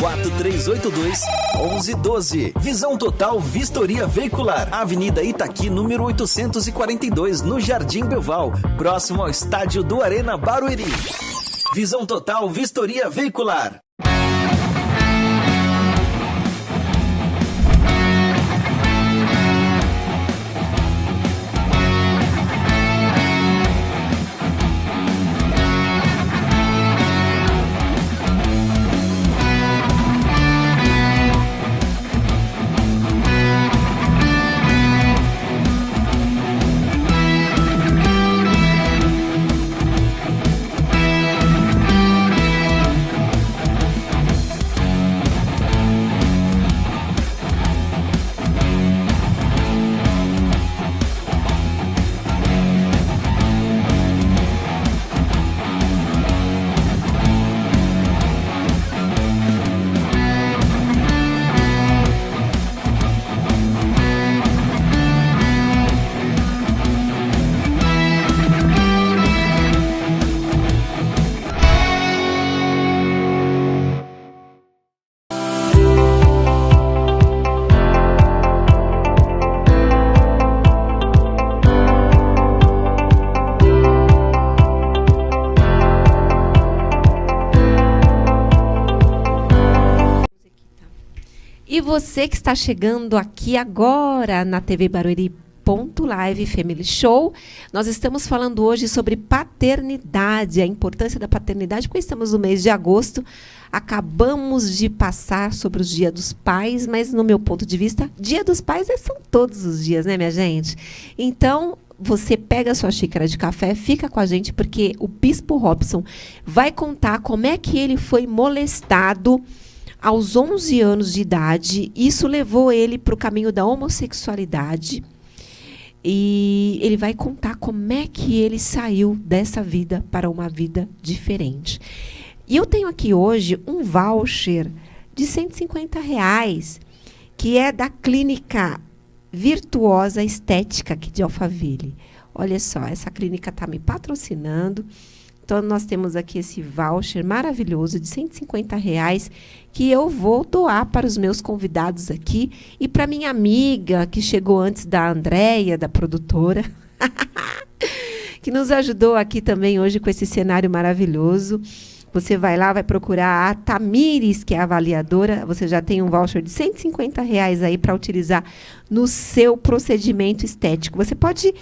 C: 4382-1112. Visão Total Vistoria Veicular. Avenida Itaqui, número 842, no Jardim Belval, próximo ao estádio do Arena Barueri. Visão Total Vistoria Veicular.
A: E você que está chegando aqui agora na TV Barueri.live Family Show, nós estamos falando hoje sobre paternidade, a importância da paternidade, porque estamos no mês de agosto, acabamos de passar sobre os Dia dos Pais, mas no meu ponto de vista, Dia dos Pais são todos os dias, né, minha gente? Então, você pega a sua xícara de café, fica com a gente, porque o Bispo Robson vai contar como é que ele foi molestado aos 11 anos de idade. Isso levou ele para o caminho da homossexualidade. E ele vai contar como é que ele saiu dessa vida para uma vida diferente. E eu tenho aqui hoje um voucher de R$150, que é da Clínica Virtuosa Estética aqui de Alphaville. Olha só, essa clínica está me patrocinando. Então, nós temos aqui esse voucher maravilhoso de R$150 que eu vou doar para os meus convidados aqui e para minha amiga que chegou antes da Andréia, da produtora, que nos ajudou aqui também hoje com esse cenário maravilhoso. Você vai lá, vai procurar a Tamires, que é a avaliadora. Você já tem um voucher de R$150 aí para utilizar no seu procedimento estético. Você pode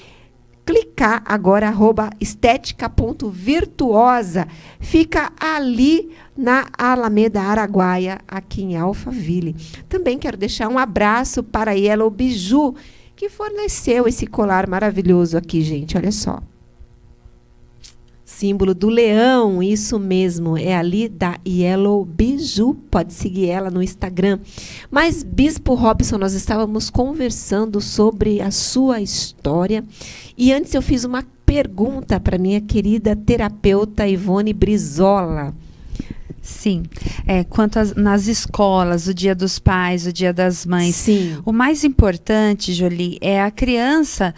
A: clicar agora, @estética.virtuosa. Fica ali na Alameda Araguaia, aqui em Alphaville. Também quero deixar um abraço para a Yellow Biju, que forneceu esse colar maravilhoso aqui, gente. Olha só. Símbolo do leão, isso mesmo, é ali da Yellow Biju, pode seguir ela no Instagram. Mas, Bispo Robson, nós estávamos conversando sobre a sua história e antes eu fiz uma pergunta para minha querida terapeuta Ivone Brizola.
E: Sim, nas escolas, o Dia dos Pais, o Dia das Mães.
A: Sim.
E: O mais importante, Jolie, é a criança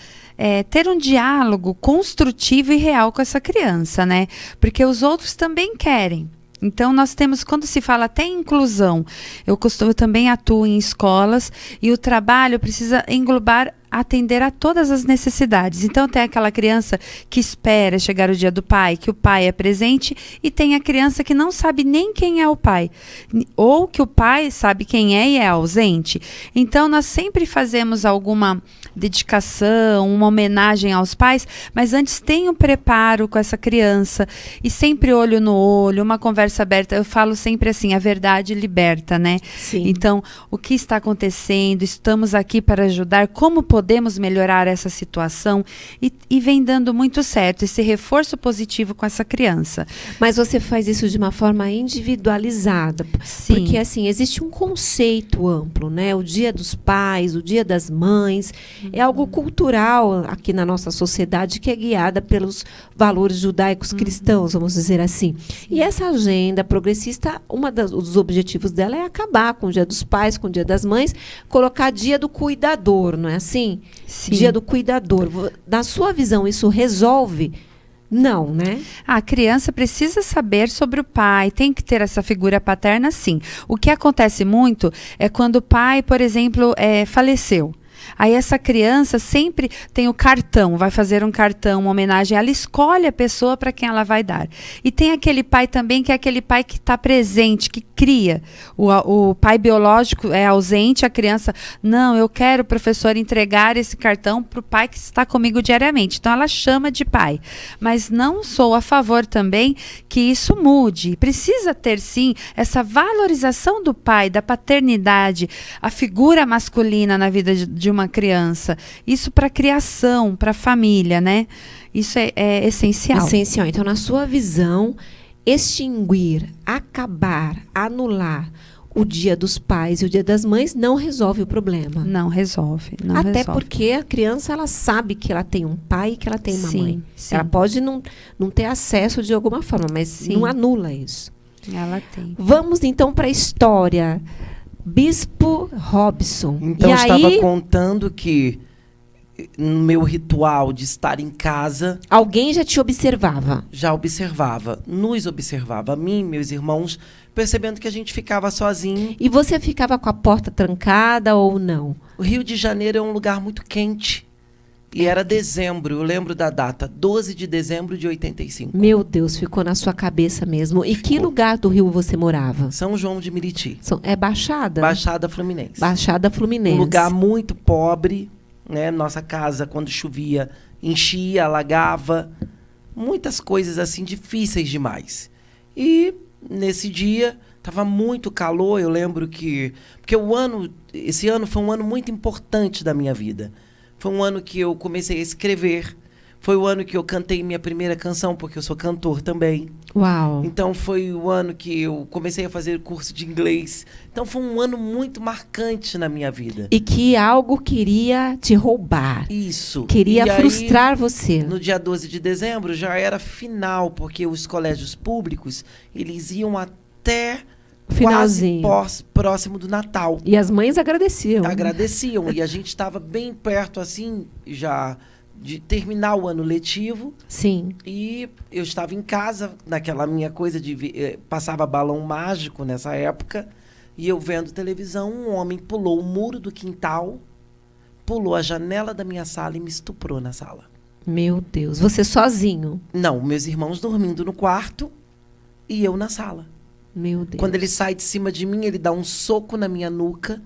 E: ter um diálogo construtivo e real com essa criança, né? Porque os outros também querem. Então, nós temos, quando se fala até em inclusão, eu também atuo em escolas e o trabalho precisa englobar atender a todas as necessidades. Então, tem aquela criança que espera chegar o dia do pai, que o pai é presente, e tem a criança que não sabe nem quem é o pai, ou que o pai sabe quem é e é ausente. Então, nós sempre fazemos alguma dedicação, uma homenagem aos pais, mas antes tem um preparo com essa criança, e sempre olho no olho, uma conversa aberta. Eu falo sempre assim, a verdade liberta, né?
A: Sim.
E: Então, o que está acontecendo? Estamos aqui para ajudar. Como podemos melhorar essa situação? E vem dando muito certo, esse reforço positivo com essa criança.
A: Mas você faz isso de uma forma individualizada.
E: Sim.
A: Porque, assim, existe um conceito amplo, né? O Dia dos Pais, o Dia das Mães, é algo cultural aqui na nossa sociedade que é guiada pelos valores judaicos cristãos, vamos dizer assim. E essa agenda progressista, dos objetivos dela é acabar com o Dia dos Pais, com o Dia das Mães, colocar Dia do Cuidador, não é assim?
E: Sim.
A: Dia do Cuidador. Na sua visão, isso resolve? Não, né?
E: A criança precisa saber sobre o pai, tem que ter essa figura paterna, sim. O que acontece muito é quando o pai, por exemplo, faleceu. Aí essa criança sempre tem o cartão, vai fazer um cartão, uma homenagem, ela escolhe a pessoa para quem ela vai dar. E tem aquele pai também, que é aquele pai que está presente, que cria. O pai biológico é ausente, a criança, não, eu quero, professor, entregar esse cartão para o pai que está comigo diariamente. Então ela chama de pai. Mas não sou a favor também que isso mude. Precisa ter, sim, essa valorização do pai, da paternidade, a figura masculina na vida de uma criança. Isso para a criação, para a família, né? Isso é essencial.
A: Essencial. Então, na sua visão, extinguir, acabar, anular o Dia dos Pais e o Dia das Mães não resolve o problema.
E: Não resolve.
A: Até porque a criança, ela sabe que ela tem um pai e que ela tem uma mãe.
E: Sim.
A: Ela pode não ter acesso de alguma forma, mas não anula isso.
E: Ela tem.
A: Vamos, então, para a história. Bispo Robson.
D: Então, eu estava contando que no meu ritual de estar em casa...
A: Alguém já te observava?
D: Já observava. Nos observava. A mim, meus irmãos, percebendo que a gente ficava sozinho.
A: E você ficava com a porta trancada ou não?
D: O Rio de Janeiro é um lugar muito quente. E era dezembro, eu lembro da data, 12 de dezembro de 85.
A: Meu Deus, ficou na sua cabeça mesmo. E que lugar do Rio você morava?
D: São João de Meriti.
A: É Baixada?
D: Baixada Fluminense.
A: Baixada Fluminense.
D: Um lugar muito pobre, né? Nossa casa, quando chovia, enchia, alagava. Muitas coisas assim difíceis demais. E nesse dia estava muito calor, eu lembro que... Porque esse ano foi um ano muito importante da minha vida. Foi um ano que eu comecei a escrever. Foi o ano que eu cantei minha primeira canção, porque eu sou cantor também.
A: Uau!
D: Então, foi o ano que eu comecei a fazer curso de inglês. Então, foi um ano muito marcante na minha vida.
A: E que algo queria te roubar.
D: Isso.
A: Queria
D: e
A: frustrar
D: aí,
A: você.
D: No dia 12 de dezembro, já era final, porque os colégios públicos, eles iam até...
A: Finalzinho.
D: Quase próximo do Natal.
A: E as mães agradeciam.
D: Agradeciam. E a gente estava bem perto, assim, já de terminar o ano letivo.
A: Sim.
D: E eu estava em casa, naquela minha coisa de... passava balão mágico nessa época. E eu vendo televisão, um homem pulou o muro do quintal, pulou a janela da minha sala e me estuprou na sala.
A: Meu Deus. Você sozinho?
D: Não, meus irmãos dormindo no quarto e eu na sala.
A: Meu Deus.
D: Quando ele sai de cima de mim, ele dá um soco na minha nuca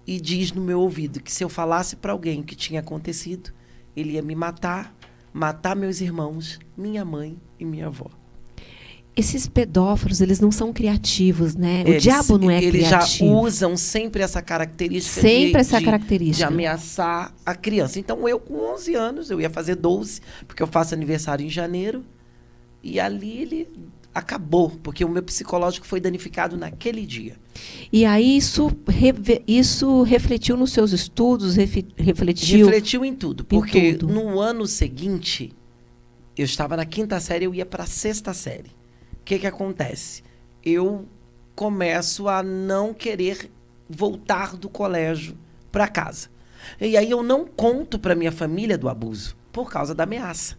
D: e diz no meu ouvido que se eu falasse para alguém o que tinha acontecido, ele ia me matar meus irmãos, minha mãe e minha avó.
A: Esses pedófilos, eles não são criativos, né? O diabo não é
D: eles
A: criativo.
D: Eles já usam sempre essa característica de ameaçar a criança. Então, eu com 11 anos, eu ia fazer 12, porque eu faço aniversário em janeiro, e ali ele acabou, porque o meu psicológico foi danificado naquele dia.
A: E aí isso refletiu nos seus estudos, refletiu
D: em tudo, porque no ano seguinte, eu estava na 5ª série, eu ia para a 6ª série. O que acontece? Eu começo a não querer voltar do colégio para casa. E aí eu não conto para minha família do abuso, por causa da ameaça.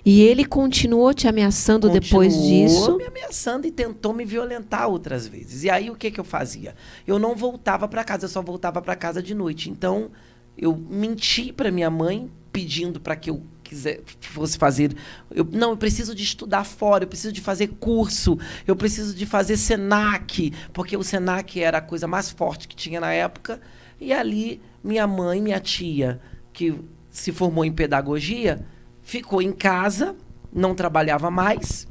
A: E ele continuou te ameaçando depois disso?
D: Continuou me ameaçando e tentou me violentar outras vezes. E aí o que eu fazia? Eu não voltava para casa, eu só voltava para casa de noite. Então, eu menti para minha mãe, pedindo para que eu fosse fazer. Eu preciso de estudar fora, eu preciso de fazer curso, eu preciso de fazer Senac, porque o Senac era a coisa mais forte que tinha na época. E ali, minha mãe, minha tia, que se formou em pedagogia, ficou em casa, não trabalhava mais,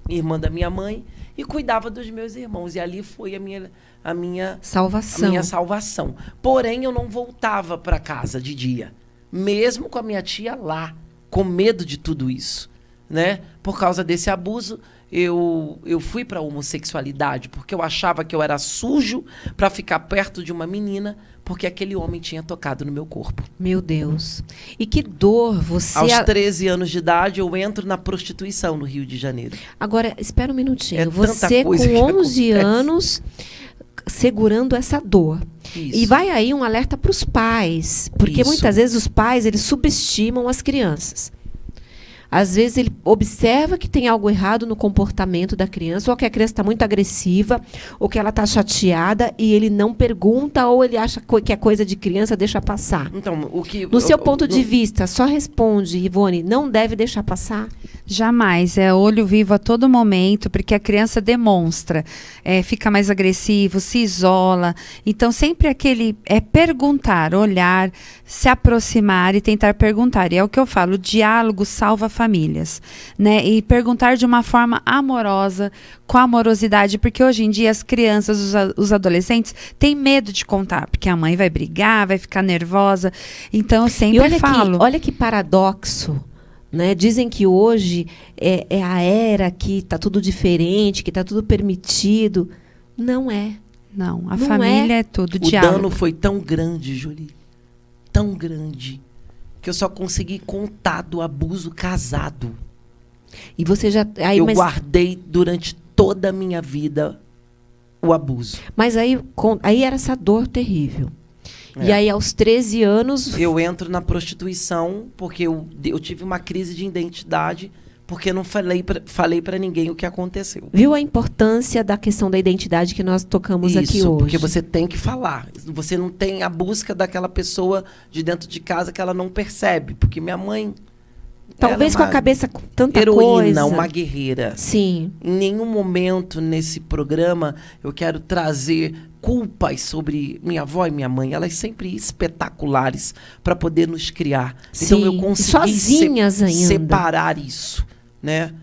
D: irmã da minha mãe, e cuidava dos meus irmãos. E ali foi a minha salvação. Porém, eu não voltava para casa de dia, mesmo com a minha tia lá, com medo de tudo isso, né? Por causa desse abuso, eu fui para a homossexualidade, porque eu achava que eu era sujo para ficar perto de uma menina, porque aquele homem tinha tocado no meu corpo.
A: Meu Deus. E que dor você...
D: Aos 13 anos de idade, eu entro na prostituição no Rio de Janeiro.
A: Agora, espera um minutinho. Você, com 11 anos, segurando essa dor. Isso. E vai aí um alerta para os pais, porque muitas vezes os pais, eles subestimam as crianças. Às vezes ele observa que tem algo errado no comportamento da criança, ou que a criança está muito agressiva, ou que ela está chateada, e ele não pergunta, ou ele acha que é coisa de criança, deixa passar.
D: Então,
A: no seu ponto de vista, só responde, Ivone, não deve deixar passar?
E: Jamais, é olho vivo a todo momento, porque a criança demonstra, fica mais agressivo, se isola. Então, sempre aquele perguntar, olhar, se aproximar e tentar perguntar. E é o que eu falo, o diálogo salva famílias, né? E perguntar de uma forma amorosa, com amorosidade, porque hoje em dia as crianças, os adolescentes, têm medo de contar, porque a mãe vai brigar, vai ficar nervosa. Então, eu sempre falo...
A: Olha que paradoxo. Né? Dizem que hoje é a era que está tudo diferente, que está tudo permitido. Não é.
E: Não, a família é tudo. Diálogo.
D: O dano foi tão grande, Julie, tão grande, que eu só consegui contar do abuso casado.
A: E você já...
D: eu guardei durante toda a minha vida o abuso.
A: Mas aí era essa dor terrível. E aí, aos 13 anos...
D: Eu entro na prostituição porque eu tive uma crise de identidade, porque eu não falei para ninguém o que aconteceu.
A: Viu a importância da questão da identidade que nós tocamos aqui hoje?
D: Porque você tem que falar. Você não tem a busca daquela pessoa de dentro de casa que ela não percebe. Porque minha mãe...
A: Talvez com a cabeça com tanta
D: heroína, uma guerreira.
A: Sim.
D: Em nenhum momento nesse programa eu quero trazer culpas sobre minha avó e minha mãe. Elas sempre espetaculares para poder nos criar.
A: Sim.
D: Então eu consegui
A: separar
D: isso, né?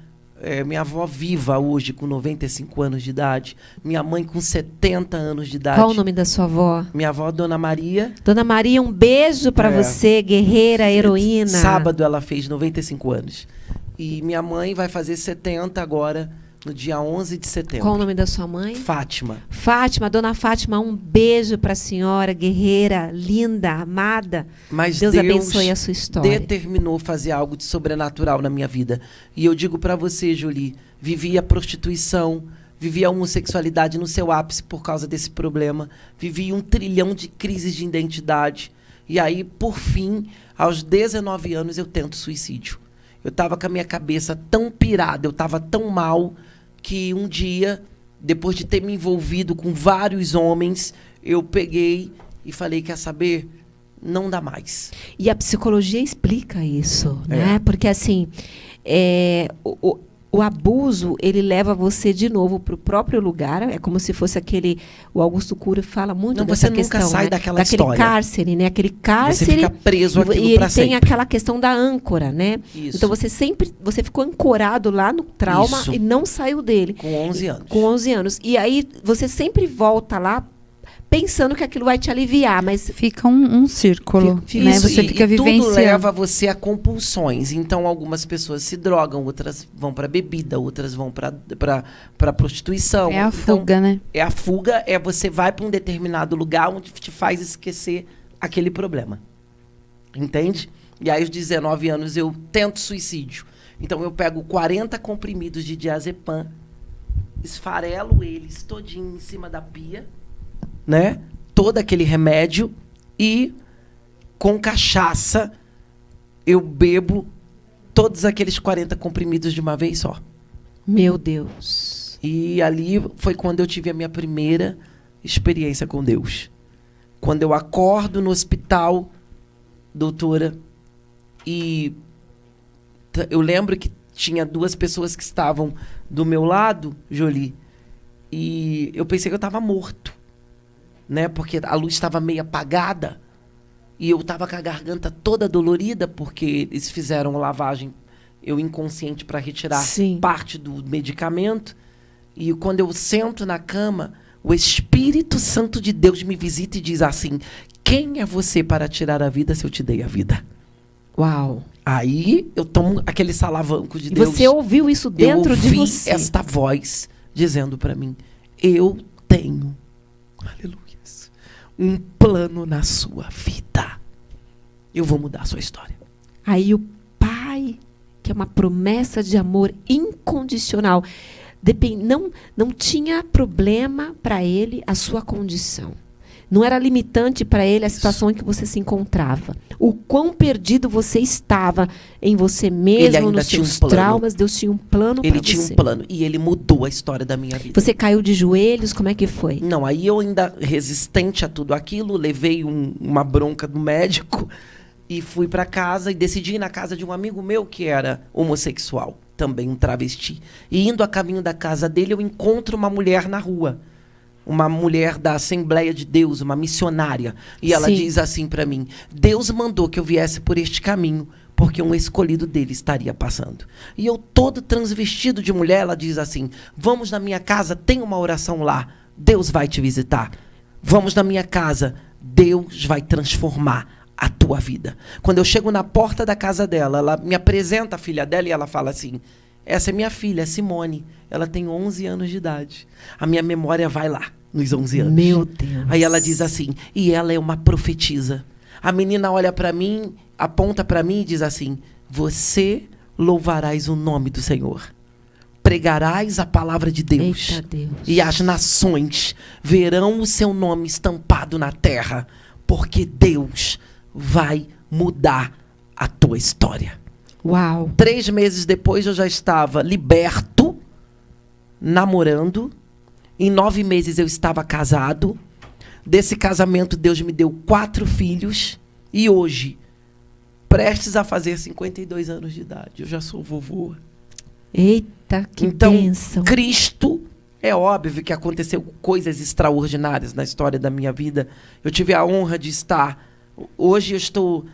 D: Minha avó viva hoje com 95 anos de idade. Minha mãe com 70 anos de idade.
A: Qual o nome da sua avó?
D: Minha avó, Dona Maria.
A: Dona Maria, um beijo para você, guerreira, heroína.
D: Sábado ela fez 95 anos. E minha mãe vai fazer 70 agora, no dia 11 de setembro.
A: Qual o nome da sua mãe?
D: Fátima.
A: Fátima, Dona Fátima, um beijo para a senhora, guerreira, linda, amada.
D: Mas
A: Deus abençoe a sua história.
D: Determinou fazer algo de sobrenatural na minha vida. E eu digo para você, Julie, vivi a prostituição, vivi a homossexualidade no seu ápice por causa desse problema, vivi 1 trilhão de crises de identidade. E aí, por fim, aos 19 anos, eu tento suicídio. Eu estava com a minha cabeça tão pirada, eu estava tão mal, que um dia, depois de ter me envolvido com vários homens, eu peguei e falei, quer saber? Não dá mais.
A: E a psicologia explica isso, né? Porque, assim, o abuso, ele leva você de novo para o próprio lugar. É como se fosse o Augusto Cury fala muito
D: Não,
A: dessa
D: você nunca
A: questão,
D: sai
A: né?
D: daquela
A: Daquele
D: história.
A: cárcere, né? Aquele cárcere.
D: Você fica preso
A: e
D: àquilo
A: ele
D: pra
A: tem
D: sempre.
A: aquela questão da âncora, né?
D: Isso.
A: Então você ficou ancorado lá no trauma
D: Isso.
A: e não saiu dele.
D: Com 11 anos.
A: Com 11 anos. E aí você sempre volta lá pensando que aquilo vai te aliviar, mas
E: Fica um círculo,
A: Fica-
E: né?
D: Isso,
E: Você fica
D: tudo
E: vivenciando.
D: leva você a compulsões. Então, algumas pessoas se drogam, outras vão para bebida, outras vão para prostituição.
E: É a
D: Então,
E: fuga, né?
D: é a fuga, é você vai para um determinado lugar onde te faz esquecer aquele problema. Entende? E aí, aos 19 anos, eu tento suicídio. Então, eu pego 40 comprimidos de diazepam, esfarelo eles todinho em cima da pia, né? Todo aquele remédio, e com cachaça eu bebo todos aqueles 40 comprimidos de uma vez só.
A: meu Deus.
D: E ali foi quando eu tive a minha primeira experiência com Deus. Quando eu acordo no hospital, doutora, e eu lembro que tinha 2 pessoas que estavam do meu lado, Jolie, e eu pensei que eu estava morto, né? Porque a luz estava meio apagada e eu estava com a garganta toda dolorida, porque eles fizeram lavagem, eu inconsciente, para retirar
A: Sim.
D: parte do medicamento. E quando eu sento na cama, o Espírito Santo de Deus me visita e diz assim: quem é você para tirar a vida se eu te dei a vida?
A: Uau.
D: Aí eu tomo aquele salavanco de
A: E
D: Deus.
A: você ouviu isso dentro
D: eu
A: de
D: ouvi
A: você.
D: esta voz dizendo para mim: eu tenho, aleluia, um plano na sua vida. Eu vou mudar a sua história.
A: Aí o pai, que é uma promessa de amor incondicional, não tinha problema para ele a sua condição. Não era limitante para ele a situação em que você se encontrava. O quão perdido você estava em você
D: Ele
A: mesmo,
D: ainda
A: nos
D: tinha um
A: seus
D: plano.
A: traumas. Deus tinha um plano para
D: Ele
A: você.
D: tinha um plano e ele mudou a história da minha vida.
A: Você caiu de joelhos, como é que foi?
D: Não, aí eu ainda resistente a tudo aquilo, levei uma bronca do médico e fui para casa e decidi ir na casa de um amigo meu que era homossexual, também um travesti. E indo a caminho da casa dele, eu encontro uma mulher na rua. Uma mulher da Assembleia de Deus, uma missionária. E ela
A: Sim.
D: diz assim para mim: Deus mandou que eu viesse por este caminho, porque um escolhido dele estaria passando. E eu, todo transvestido de mulher, ela diz assim: vamos na minha casa, tem uma oração lá, Deus vai te visitar. Vamos na minha casa, Deus vai transformar a tua vida. Quando eu chego na porta da casa dela, ela me apresenta a filha dela e ela fala assim: essa é minha filha, Simone. Ela tem 11 anos de idade. A minha memória vai lá, nos 11 anos.
A: Meu Deus.
D: Aí ela diz assim: e ela é uma profetisa. A menina olha para mim, aponta para mim e diz assim: você louvarás o nome do Senhor. Pregarás a palavra de Deus.
A: Eita Deus.
D: E as nações verão o seu nome estampado na terra, porque Deus vai mudar a tua história.
A: Uau.
D: 3 meses depois eu já estava liberto, namorando. Em 9 meses eu estava casado. Desse casamento Deus me deu 4 filhos. E hoje, prestes a fazer 52 anos de idade, eu já sou vovô.
A: Eita, que
D: Então,
A: bênção.
D: Cristo, é óbvio que aconteceu coisas extraordinárias na história da minha vida. Eu tive a honra de estar... Hoje eu estou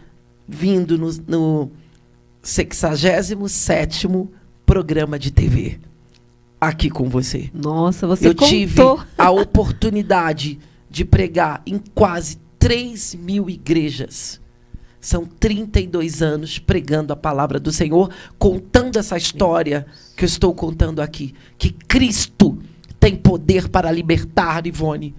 D: vindo no 67º programa de TV, aqui com você.
A: Nossa, você
D: Eu
A: contou.
D: tive a oportunidade de pregar em quase 3.000 igrejas. São 32 anos pregando a palavra do Senhor, contando essa história que eu estou contando aqui. Que Cristo tem poder para libertar, Ivone.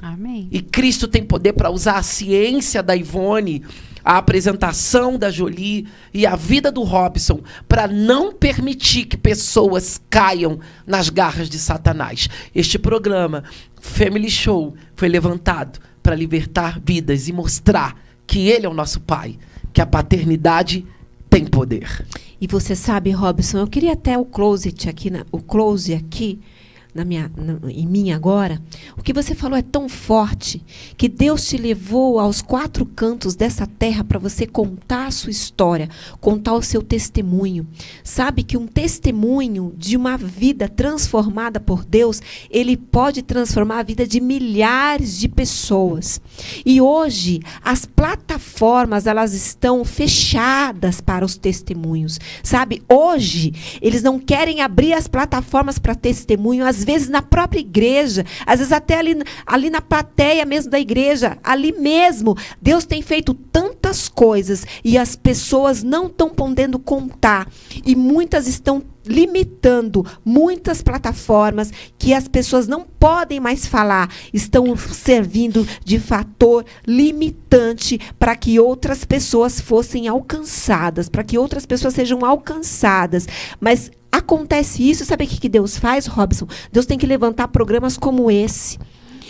E: Amém.
D: E Cristo tem poder para usar a ciência da Ivone, a apresentação da Jolie e a vida do Robson para não permitir que pessoas caiam nas garras de Satanás. Este programa, Family Show, foi levantado para libertar vidas e mostrar que Ele é o nosso Pai, que a paternidade tem poder.
A: E você sabe, Robson, eu queria até o close aqui, em mim agora. O que você falou é tão forte, que Deus te levou aos 4 cantos dessa terra para você contar a sua história, contar o seu testemunho. Sabe que um testemunho de uma vida transformada por Deus, ele pode transformar a vida de milhares de pessoas. E hoje, as plataformas, elas estão fechadas para os testemunhos. Sabe, hoje, eles não querem abrir as plataformas para testemunho, às vezes na própria igreja, às vezes até ali na plateia mesmo da igreja, ali mesmo. Deus tem feito tantas coisas e as pessoas não estão podendo contar. E muitas estão limitando muitas plataformas que as pessoas não podem mais falar, estão servindo de fator limitante para que outras pessoas fossem alcançadas, para que outras pessoas sejam alcançadas. Mas acontece isso, sabe o que Deus faz, Robson? Deus tem que levantar programas como esse.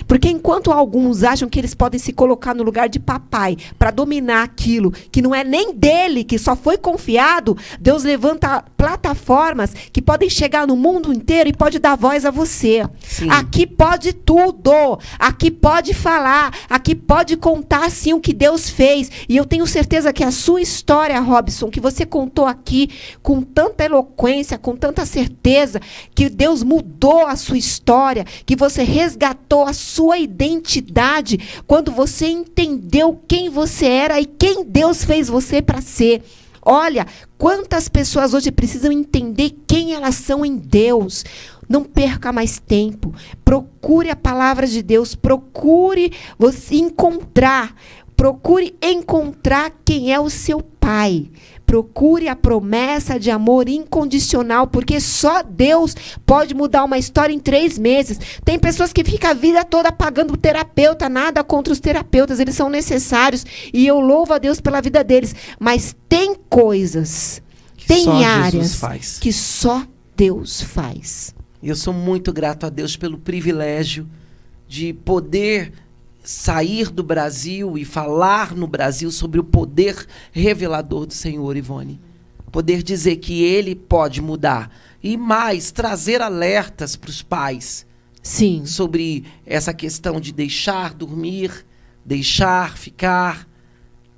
A: Porque enquanto alguns acham que eles podem se colocar no lugar de papai para dominar aquilo que não é nem dele, que só foi confiado, Deus levanta plataformas que podem chegar no mundo inteiro e pode dar voz a você.
D: Sim.
A: Aqui pode tudo, aqui pode falar, aqui pode contar sim o que Deus fez. E eu tenho certeza que a sua história, Robson, que você contou aqui com tanta eloquência, com tanta certeza, que Deus mudou a sua história, que você resgatou a sua identidade quando você entendeu quem você era e quem Deus fez você para ser. Olha, quantas pessoas hoje precisam entender quem elas são em Deus. Não perca mais tempo. Procure a palavra de Deus. Procure encontrar quem é o seu pai. Procure a promessa de amor incondicional, porque só Deus pode mudar uma história em 3 meses. Tem pessoas que ficam a vida toda pagando o terapeuta, nada contra os terapeutas, eles são necessários, e eu louvo a Deus pela vida deles. Mas tem coisas, tem áreas que só Deus faz.
D: Eu sou muito grato a Deus pelo privilégio de poder sair do Brasil e falar no Brasil sobre o poder revelador do Senhor, Ivone. Poder dizer que Ele pode mudar. E mais, trazer alertas para os pais.
A: Sim.
D: Sobre essa questão de deixar dormir, deixar ficar.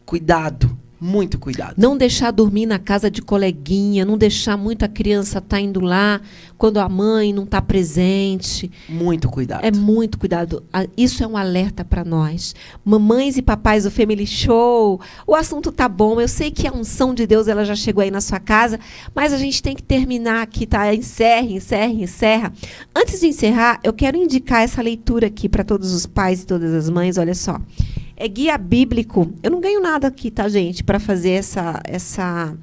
D: Cuidado. Muito cuidado.
A: Não deixar dormir na casa de coleguinha, não deixar muita criança estar indo lá quando a mãe não está presente.
D: Muito cuidado.
A: É muito cuidado. Isso é um alerta para nós. Mamães e papais do Family Show, o assunto tá bom. Eu sei que a unção de Deus ela já chegou aí na sua casa, mas a gente tem que terminar aqui, tá? Encerra. Antes de encerrar, eu quero indicar essa leitura aqui para todos os pais e todas as mães. Olha só. É guia bíblico. Eu não ganho nada aqui, tá, gente, para fazer essa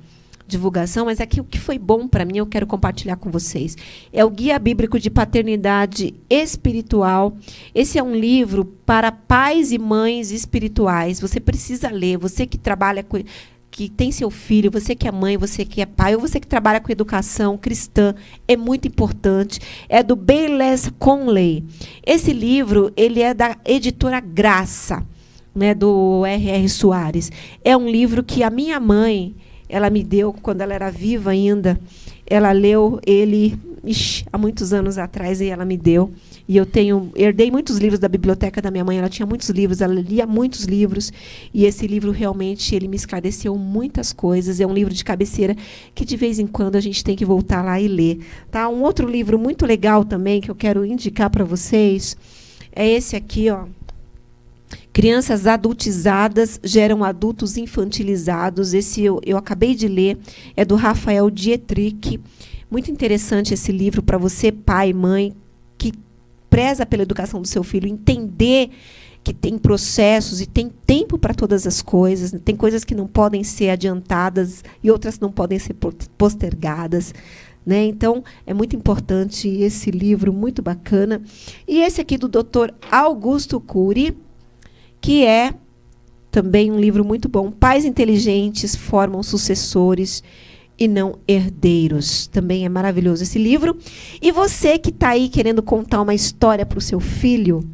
A: divulgação, mas aqui o que foi bom para mim, eu quero compartilhar com vocês. É o Guia Bíblico de Paternidade Espiritual. Esse é um livro para pais e mães espirituais. Você precisa ler. Você que trabalha com... que tem seu filho, você que é mãe, você que é pai, ou você que trabalha com educação cristã, é muito importante. É do Bayless Conley. Esse livro, ele é da editora Graça, né, do R.R. Soares. É um livro que a minha mãe, ela me deu quando ela era viva ainda. Ela leu ele há muitos anos atrás e ela me deu. E eu herdei muitos livros da biblioteca da minha mãe. Ela tinha muitos livros, ela lia muitos livros. E esse livro realmente ele me esclareceu muitas coisas. É um livro de cabeceira que de vez em quando a gente tem que voltar lá e ler. Tá? Um outro livro muito legal também que eu quero indicar para vocês é esse aqui, ó. Crianças adultizadas geram adultos infantilizados. Esse eu acabei de ler, é do Rafael Dietrich. Muito interessante esse livro para você, pai e mãe, que preza pela educação do seu filho, entender que tem processos e tem tempo para todas as coisas. Tem coisas que não podem ser adiantadas e outras não podem ser postergadas. Né? Então, é muito importante esse livro, muito bacana. E esse aqui do Dr. Augusto Cury, que é também um livro muito bom. Pais inteligentes formam sucessores e não herdeiros. Também é maravilhoso esse livro. E você que está aí querendo contar uma história para o seu filho,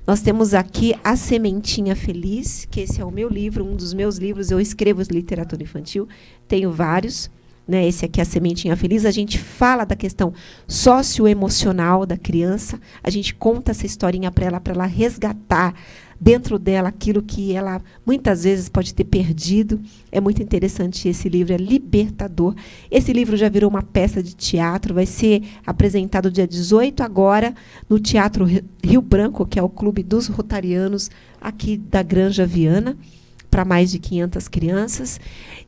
A: nós temos aqui A Sementinha Feliz, que esse é o meu livro, um dos meus livros. Eu escrevo literatura infantil, tenho vários. né? Esse aqui é a Sementinha Feliz. A gente fala da questão socioemocional da criança. A gente conta essa historinha para ela resgatar dentro dela aquilo que ela muitas vezes pode ter perdido. É muito interessante esse livro, é libertador. Esse livro já virou uma peça de teatro, vai ser apresentado dia 18 agora no Teatro Rio Branco, que é o Clube dos Rotarianos aqui da Granja Viana, para mais de 500 crianças.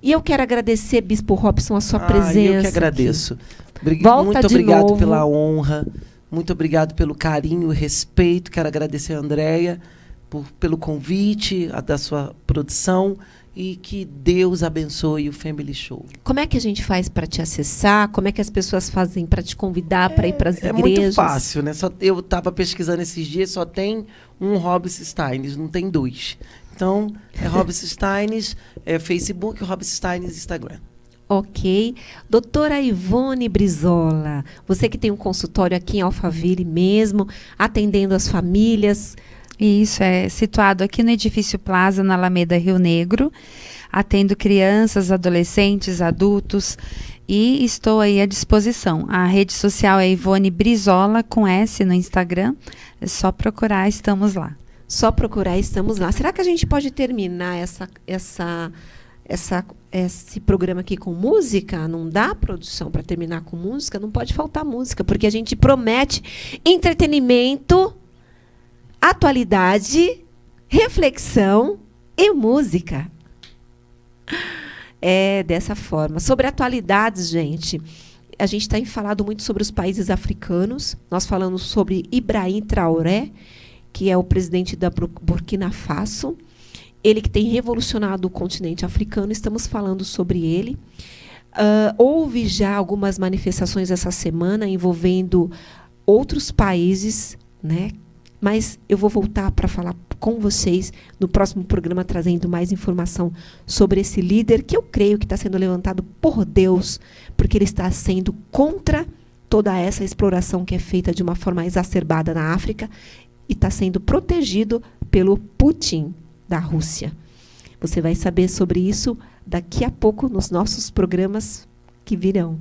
A: E eu quero agradecer, Bispo Robson, a sua presença.
D: Eu que agradeço. Muito
A: de
D: obrigado
A: novo.
D: pela honra, muito obrigado pelo carinho, respeito. Quero agradecer a Andréia pelo convite, da sua produção, e que Deus abençoe o Family Show.
A: Como é que a gente faz para te acessar? Como é que as pessoas fazem para te convidar para ir para as igrejas?
D: É muito fácil, né? Eu estava pesquisando esses dias, só tem um Robson Steines, não tem 2. Então, é Robson Steines, Facebook, Robson Steines, Instagram.
A: Ok. Doutora Ivone Brizola, você que tem um consultório aqui em Alphaville mesmo, atendendo as famílias.
E: Isso, é situado aqui no Edifício Plaza, na Alameda Rio Negro. Atendo crianças, adolescentes, adultos e estou aí à disposição. A rede social é Ivone Brizola, com S no Instagram. É só procurar, estamos lá.
A: Só procurar, estamos lá. Será que a gente pode terminar esse programa aqui com música? Não dá, produção, para terminar com música? Não pode faltar música, porque a gente promete entretenimento, atualidade, reflexão e música. É dessa forma. Sobre atualidades, gente, a gente tem falado muito sobre os países africanos. Nós falamos sobre Ibrahim Traoré, que é o presidente da Burkina Faso. Ele que tem revolucionado o continente africano. Estamos falando sobre ele. Houve já algumas manifestações essa semana envolvendo outros países, né? Mas eu vou voltar para falar com vocês no próximo programa, trazendo mais informação sobre esse líder, que eu creio que está sendo levantado por Deus, porque ele está sendo contra toda essa exploração que é feita de uma forma exacerbada na África e está sendo protegido pelo Putin da Rússia. Você vai saber sobre isso daqui a pouco nos nossos programas que virão.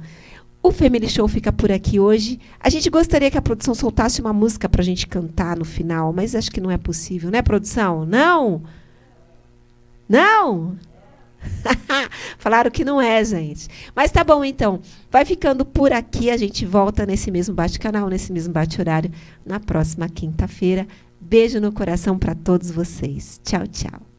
A: O Family Show fica por aqui hoje. A gente gostaria que a produção soltasse uma música para a gente cantar no final, mas acho que não é possível, né, produção? Não? Não? Falaram que não é, gente. Mas tá bom, então. Vai ficando por aqui. A gente volta nesse mesmo bate-canal, nesse mesmo bate-horário, na próxima quinta-feira. Beijo no coração para todos vocês. Tchau, tchau.